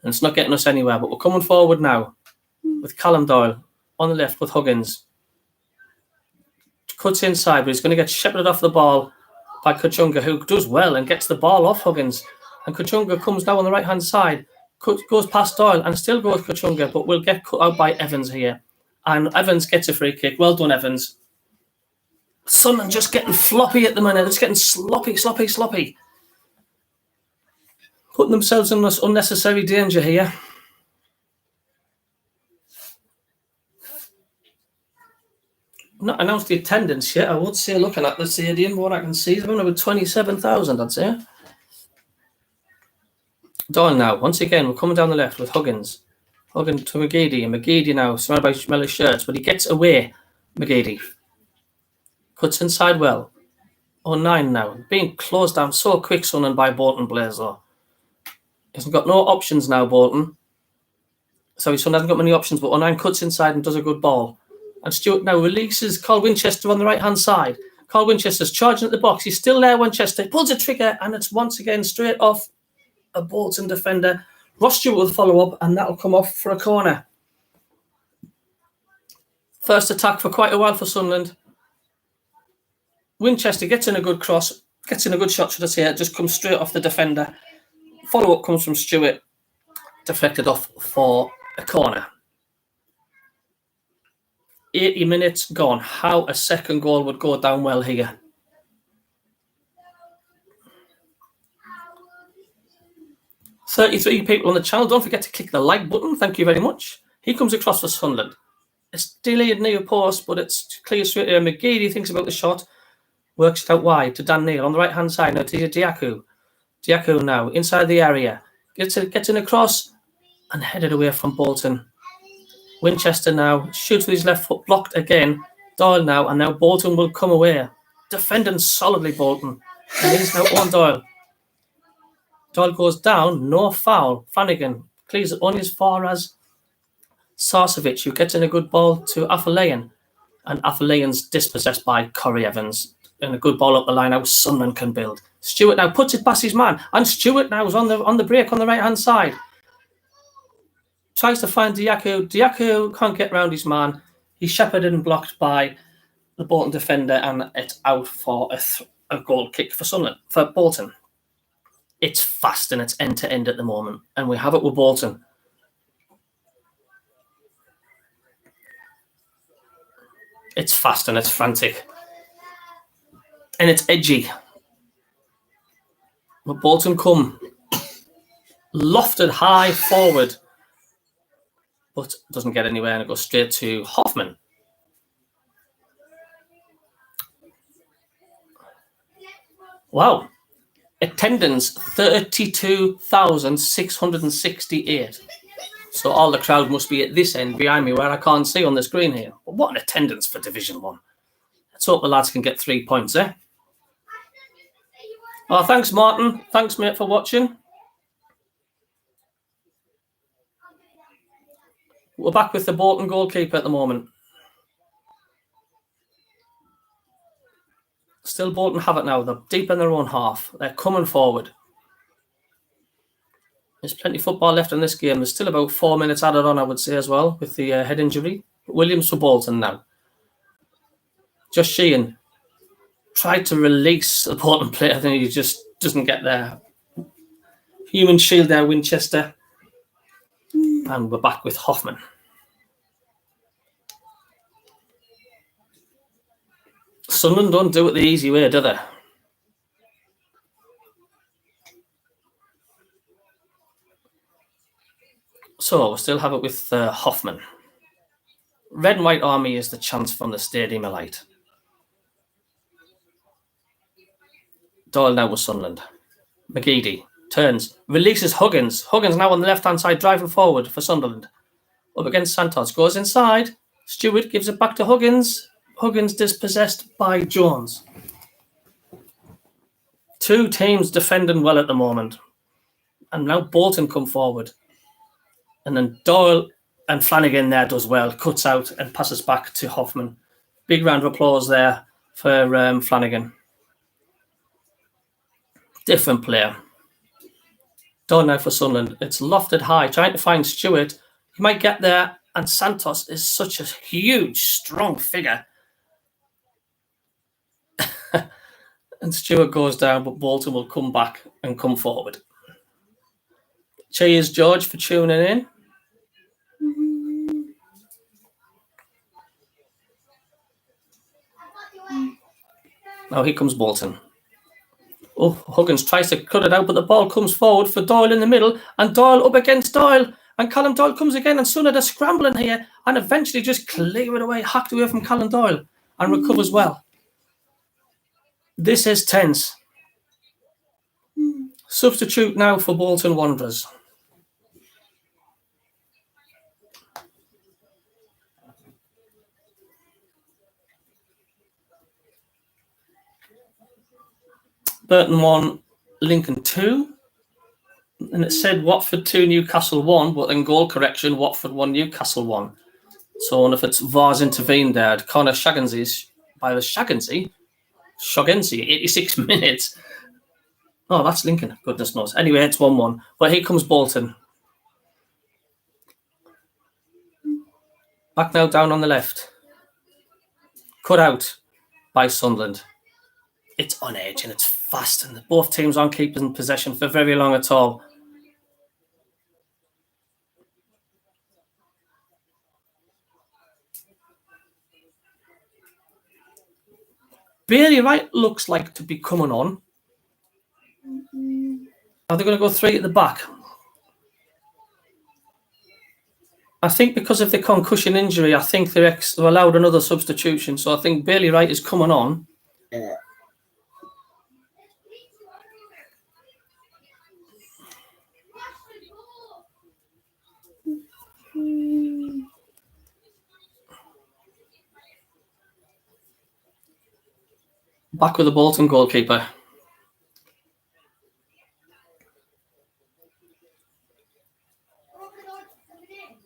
And it's not getting us anywhere. But we're coming forward now with Callum Doyle on the left with Huggins. Cuts inside, but he's going to get shepherded off the ball by Kachunga, who does well and gets the ball off Huggins. And Kachunga comes now on the right-hand side, goes past Doyle and still goes Kachunga, but will get cut out by Evans here. And Evans gets a free kick. Well done, Evans. Sunderland just getting floppy at the minute. It's getting sloppy. Putting themselves in this unnecessary danger here. Not announced the attendance yet. I would say, looking at the stadium, what I can see is around about 27,000, I'd say. Doyle now. Once again, we're coming down the left with Huggins. Huggins to McGeady. And McGeady now, surrounded by Schmeller's shirts, but he gets away, McGeady. Cuts inside well. 09 now. Being closed down so quick, Sunderland, by Bolton players, though. He's got no options now, Bolton. So his son hasn't got many options, but 09 cuts inside and does a good ball. And Stewart now releases Carl Winchester on the right-hand side. Carl Winchester's charging at the box. He's still there, Winchester. Pulls a trigger, and it's once again straight off a Bolton defender. Ross Stewart will follow up, and that'll come off for a corner. First attack for quite a while for Sunderland. Winchester gets in a good cross, gets in a good shot, should I say. It just comes straight off the defender. Follow-up comes from Stewart. Deflected off for a corner. 80 minutes gone. How a second goal would go down well here. "33 people on the channel. Don't forget to click the like button. Thank you very much." He comes across for Sunderland. It's delayed near post, but it's clear straight there. McGeady thinks about the shot. Works it out wide to Dan Neil on the right-hand side. Now to Diaku. Diaku now inside the area. Gets in across and headed away from Bolton. Winchester now shoots with his left foot, blocked again. Doyle now, and now Bolton will come away. Defending solidly, Bolton. And he's now on Doyle. Doyle goes down, no foul. Flanagan clears it only as far as Sarcevic, who gets in a good ball to Afolayan. And Afolayan's dispossessed by Corey Evans. And a good ball up the line now Sunderland can build. Stewart now puts it past his man. And Stewart now is on the break on the right-hand side. Tries to find Diaku. Diaku can't get round his man. He's shepherded and blocked by the Bolton defender, and it's out for a goal kick for Sunderland, for Bolton. It's fast and it's end-to-end at the moment, and we have it with Bolton. It's fast and it's frantic. And it's edgy. But Bolton come lofted high forward, but doesn't get anywhere, and it goes straight to Hoffman. Wow. Attendance 32,668. So all the crowd must be at this end behind me where I can't see on the screen here. But what an attendance for Division 1. Let's hope the lads can get 3 points, eh? Oh, thanks, Martin. Thanks, mate, for watching. We're back with the Bolton goalkeeper at the moment. Still Bolton have it now. They're deep in their own half. They're coming forward. There's plenty of football left in this game. There's still about 4 minutes added on, I would say, as well, with the head injury. Williams for Bolton now. Josh Sheehan tried to release the Bolton player, then he just doesn't get there. Human shield there, Winchester. And we're back with Hoffman. Sunderland don't do it the easy way, do they? So we still have it with Hoffman. Red and White Army is the chance from the Stadium of Light. Doyle now with Sunderland. McGeady turns, releases Huggins. Huggins now on the left-hand side, driving forward for Sunderland. Up against Santos, goes inside. Stewart gives it back to Huggins. Huggins dispossessed by Jones. 2 teams defending well at the moment. And now Bolton come forward. And then Doyle and Flanagan there does well, cuts out and passes back to Hoffman. Big round of applause there for Flanagan. Different player. Doyle now for Sunderland. It's lofted high, trying to find Stewart. He might get there, and Santos is such a huge, strong figure. And Stewart goes down, but Bolton will come back and come forward. Cheers, George, for tuning in. Now here comes Bolton. Oh, Huggins tries to cut it out, but the ball comes forward for Doyle in the middle, and Doyle up against Doyle, and Callum Doyle comes again, and Sunderland are scrambling here, and eventually just clear it away, hacked away from Callum Doyle, and recovers well. This is tense. Substitute now for Bolton Wanderers. Burton 1, Lincoln 2. And it said Watford 2, Newcastle 1, but then goal correction, Watford 1, Newcastle 1. So I wonder if it's VAR's intervened there. Connor Shaughnessy, 86 minutes. Oh, that's Lincoln. Goodness knows. Anyway, it's 1-1. But here comes Bolton. Back now down on the left. Cut out by Sunderland. It's on edge and it's fast, and both teams aren't keeping possession for very long at all. Bailey Wright looks like to be coming on. Are they going to go 3 at the back? I think because of the concussion injury, I think they're allowed another substitution. So I think Bailey Wright is coming on. Back with the Bolton goalkeeper.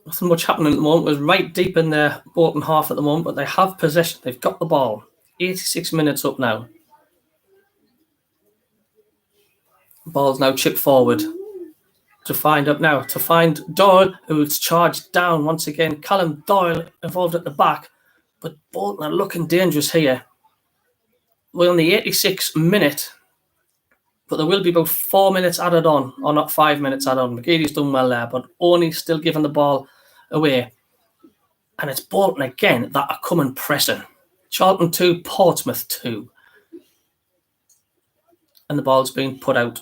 Nothing much happening at the moment. We're right deep in their Bolton half at the moment, but they have possession. They've got the ball. 86 minutes up now. Ball's now chipped forward to find Doyle, who's charged down once again. Callum Doyle involved at the back, but Bolton are looking dangerous here. We're on the 86th minute, but there will be about 4 minutes added on, or not 5 minutes added on. McGeady's done well there, but only still giving the ball away. And it's Bolton again that are coming pressing. Charlton 2, Portsmouth 2. And the ball's being put out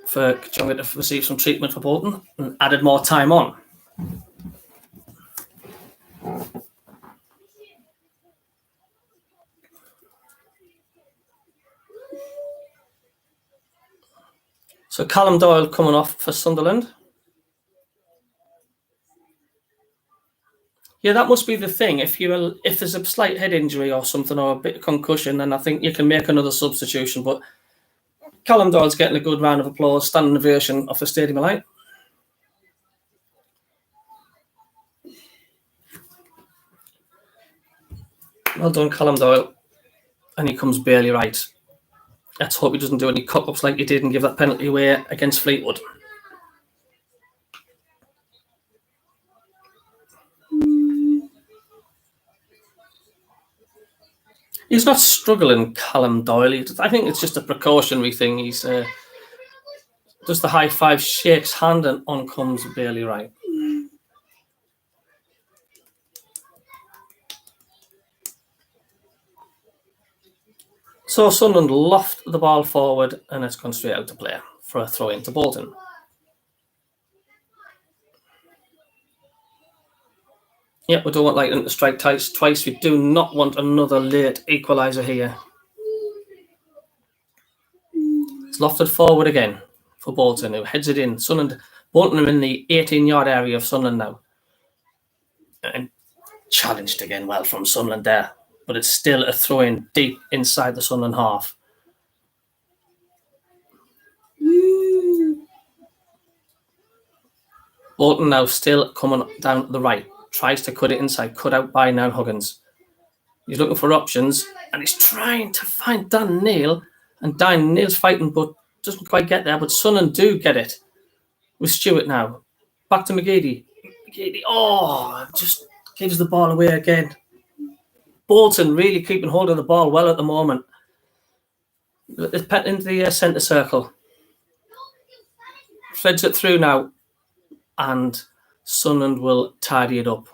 for Jonga to receive some treatment for Bolton and added more time on. So Callum Doyle coming off for Sunderland. Yeah, that must be the thing. If there's a slight head injury or something or a bit of concussion, then I think you can make another substitution. But Callum Doyle's getting a good round of applause, standing ovation off the stadium light. Well done, Callum Doyle. And he comes barely right. Let's hope he doesn't do any cock-ups like he did and give that penalty away against Fleetwood. He's not struggling, Callum Doyle. I think it's just a precautionary thing. He's does the high five, shakes hand, and on comes barely right. So Sunderland loft the ball forward and it's gone straight out to play for a throw into Bolton. Yeah, we don't want Leighton to strike twice. We do not want another late equaliser here. It's lofted forward again for Bolton, who heads it in. Bolton are in the 18-yard area of Sunderland now. And challenged again well from Sunderland there. But it's still a throw-in deep inside the Sunderland half. Bolton now still coming down the right. Tries to cut it inside. Cut out by now Huggins. He's looking for options. And he's trying to find Dan Neil. And Dan Neil's fighting but doesn't quite get there. But Sunderland do get it. With Stewart now. Back to McGeady. Just gives the ball away again. Bolton really keeping hold of the ball well at the moment. It's put into the centre circle. Threads it through now. And Sunderland will tidy it up.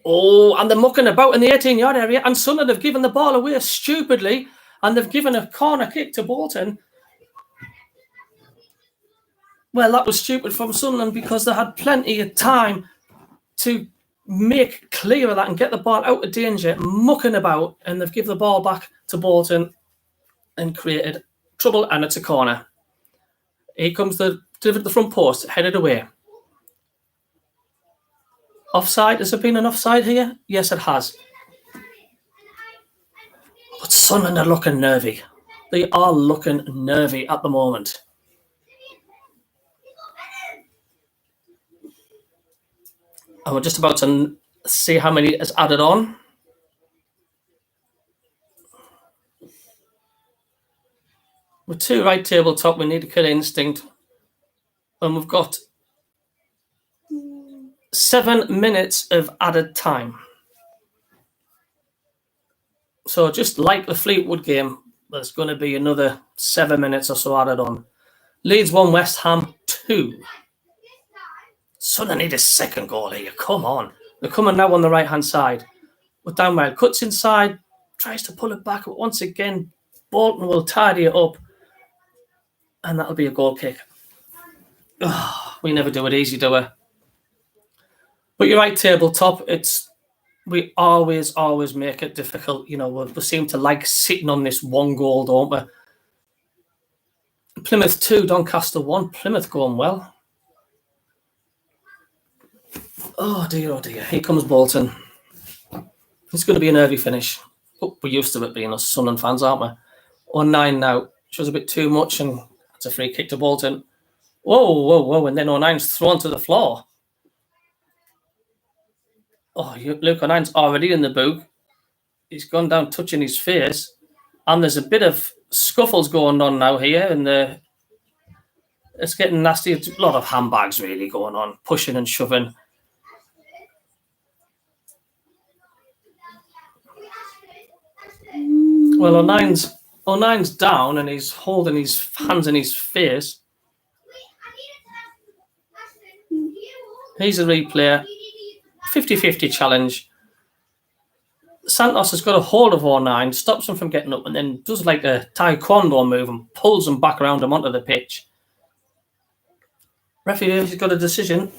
Oh, and they're mucking about in the 18-yard area. And Sunderland have given the ball away stupidly. And they've given a corner kick to Bolton. Well, that was stupid from Sunderland because they had plenty of time to make clear of that and get the ball out of danger, mucking about, and they've given the ball back to Bolton and created trouble, and it's a corner. Here comes delivered to the front post, headed away. Offside? Has there been an offside here? Yes, it has. But Sunderland are looking nervy. They are looking nervy at the moment. And we're just about to see how many is added on. With 2 right tabletop, we need a kill instinct. And we've got 7 minutes of added time. So just like the Fleetwood game, there's going to be another 7 minutes or so added on. Leeds 1, West Ham 2. Sunderland need a second goal here. Come on. They're coming now on the right-hand side. With Downwell. Cuts inside. Tries to pull it back. But once again, Bolton will tidy it up. And that'll be a goal kick. Oh, we never do it easy, do we? But you're right, tabletop. We always make it difficult. You know, we seem to like sitting on this one goal, don't we? Plymouth 2, Doncaster 1. Plymouth going well. Oh dear. Here comes Bolton. It's going to be a nervy finish. But we're used to it being us Sunderland fans, aren't we? 1-9 now. Shows a bit too much, and it's a free kick to Bolton. Whoa. And then 09's thrown to the floor. Oh, Luke O'Nine's already in the boot. He's gone down touching his face. And there's a bit of scuffles going on now here. And it's getting nasty. It's a lot of handbags really going on. Pushing and shoving. Well, O'Nine's down and he's holding his hands in his face. Here's a replay. 50-50 challenge. Santos has got a hold of 09, stops him from getting up, and then does like a taekwondo move and pulls him back around him onto the pitch. Referee has got a decision.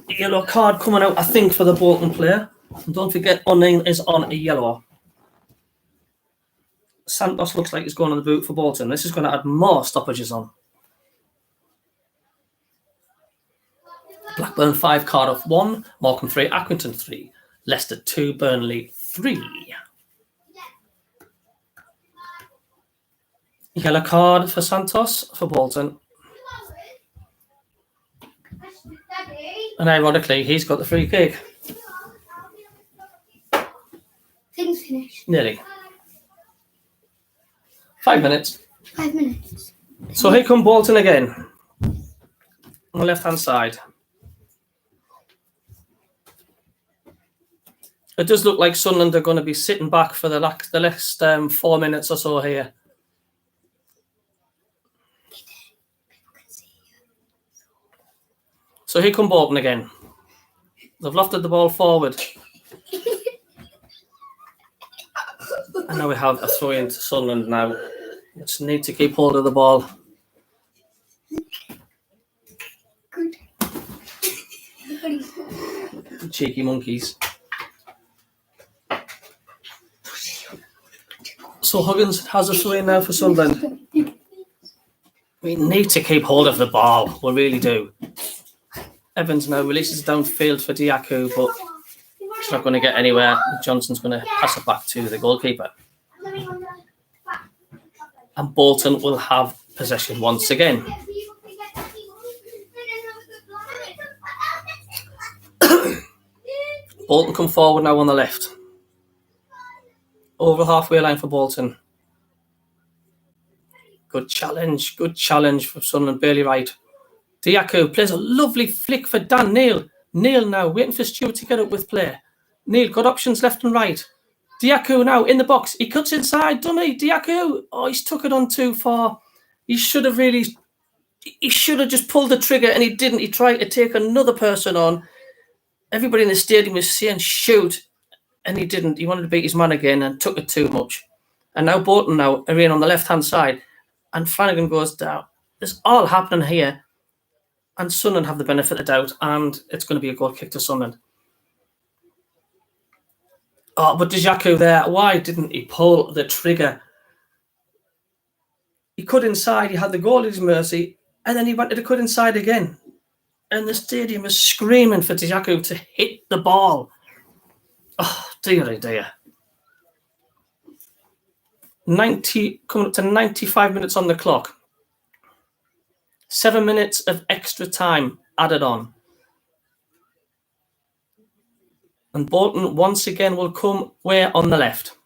Yellow card coming out, I think, for the Bolton player. And don't forget, 09 is on a yellow. Santos looks like he's going on the boot for Bolton. This is going to add more stoppages on. Blackburn 5, Cardiff 1, Morecambe 3, Accrington 3, Leicester 2, Burnley 3. Yellow card for Santos for Bolton. And ironically, he's got the free kick. Things finished. Nearly. 5 minutes. 5 minutes. So here come Bolton again. On the left-hand side. It does look like Sunderland are going to be sitting back for the next 4 minutes or so here. So here come Bolton again. They've lofted the ball forward. And now we have a throw into Sunderland now. Just need to keep hold of the ball. Good. Cheeky monkeys. So Huggins has a throw in now for Sunderland. We need to keep hold of the ball. We really do. Evans now releases downfield for Diaku, but it's not going to get anywhere. Johnson's going to pass it back to the goalkeeper. And Bolton will have possession once again. Bolton come forward now on the left. Over halfway line for Bolton. Good challenge for Sunderland, barely right. Diaku plays a lovely flick for Dan Neil. Neil now waiting for Stewart to get up with play. Neil got options left and right. Diaku now in the box. He cuts inside, doesn't he? Diaku. Oh, he's took it on too far. He should have just pulled the trigger and he didn't. He tried to take another person on. Everybody in the stadium was saying shoot and he didn't. He wanted to beat his man again and took it too much. And now Bolton now are in on the left-hand side and Flanagan goes down. It's all happening here. And Sunderland have the benefit of doubt, and it's going to be a goal kick to Sunderland. Oh, but Diaku there, why didn't he pull the trigger? He cut inside, he had the goal at his mercy, and then he wanted to cut inside again. And the stadium is screaming for Diaku to hit the ball. Oh, dear. 90, coming up to 95 minutes on the clock. 7 minutes of extra time added on. And Bolton once again will come where on the left.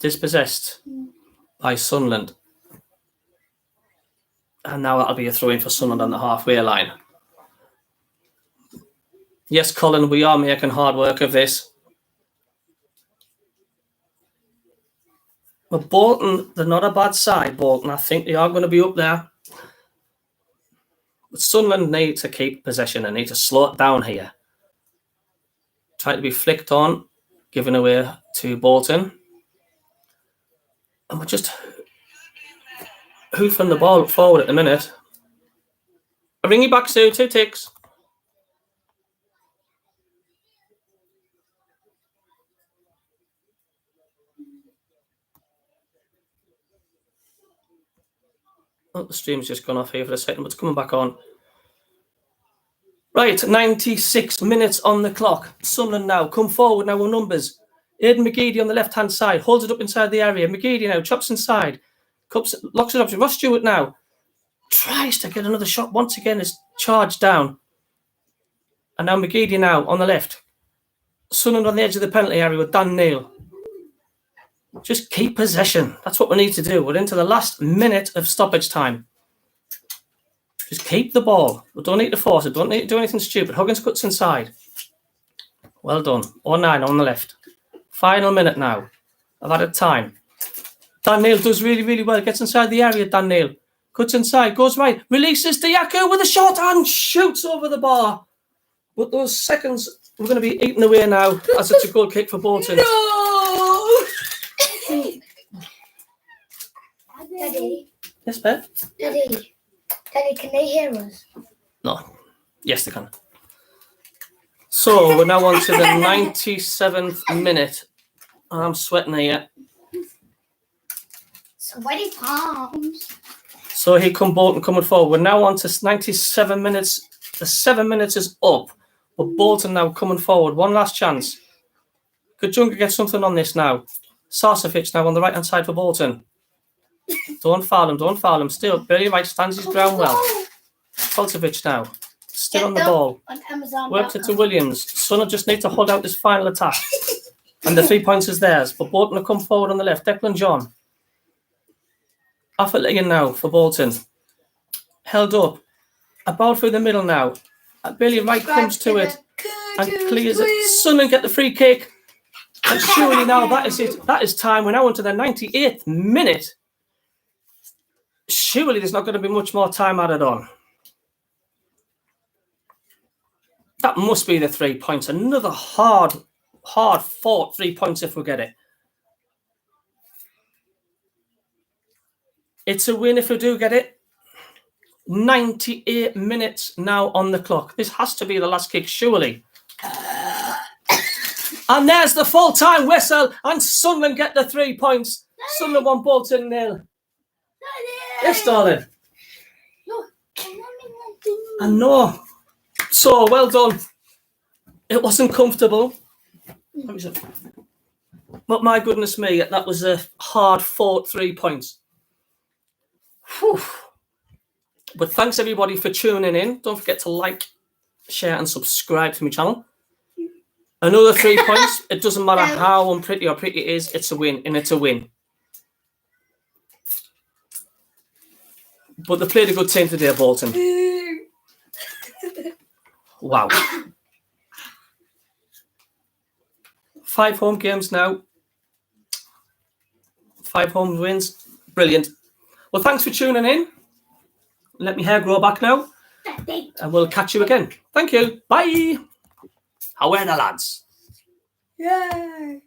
Dispossessed by Sunderland. And now that'll be a throw-in for Sunderland on the halfway line. Yes, Colin, we are making hard work of this. But Bolton, they're not a bad side, Bolton. I think they are going to be up there. But Sunderland need to keep possession and need to slow it down here. Try to be flicked on, given away to Bolton. And we're just hoofing the ball forward at the minute. I'll ring you back, Sue. 2 ticks. Oh, the stream's just gone off here for a second, but it's coming back on. Right, 96 minutes on the clock. Sunderland now come forward now with numbers. Aidan McGeady on the left-hand side, holds it up inside the area. McGeady now chops inside, locks it up to Ross Stewart now. Tries to get another shot. Once again, is charged down. And now McGeady now on the left. Sunderland on the edge of the penalty area with Dan Neil. Just keep possession. That's what we need to do. We're into the last minute of stoppage time. Just keep the ball. We don't need to force it. Don't need to do anything stupid. Huggins cuts inside. Well done. 0-9 on the left. Final minute now. I've added time. Dan Neil does really, really well. Gets inside the area, Dan Neil. Cuts inside, goes right. Releases Diaku with a shot and shoots over the bar. But those seconds we're going to be eaten away now as it's a goal kick for Bolton. No! Daddy. Yes, Bet? Daddy, can they hear us? No. Yes, they can. So we're now on to the 97th minute. I'm sweating here. Sweaty palms. So here come Bolton coming forward. We're now on to 97 minutes. The 7 minutes is up. But Bolton now coming forward. One last chance. Could Junker get something on this now? Sarcevic now on the right-hand side for Bolton. Don't foul him. Don't foul him. Still, Billy Wright stands his ground well. Koltovic now. Still on the ball. Works it to Williams. Sunner just need to hold out this final attack. And the 3 points is theirs. But Bolton will come forward on the left. Declan John. Off it again now for Bolton. Held up. About through the middle now. And Billy Wright comes to it and clears it. Sunderland get the free kick. And surely now that is it. That is time. We're now into the 98th minute. Surely there's not going to be much more time added on. That must be the 3 points. Another hard fought 3 points if we get it. It's a win if we do get it. 98 minutes now on the clock. This has to be the last kick, surely. And there's the full-time whistle, and Sunderland get the 3 points. Sunderland 1, Bolton 0. Yes, darling. I know. So, well done. It wasn't comfortable. But my goodness me, that was a hard-fought 3 points. Whew. But thanks everybody for tuning in. Don't forget to like, share and subscribe to my channel. Another 3 points. It doesn't matter how unpretty or pretty it is. It's a win, and it's a win. But they played a good team today, Bolton. Wow. 5 home games now. 5 home wins. Brilliant. Well, thanks for tuning in. Let me hair grow back now. And we'll catch you again. Thank you. Bye. How are the lads? Yay.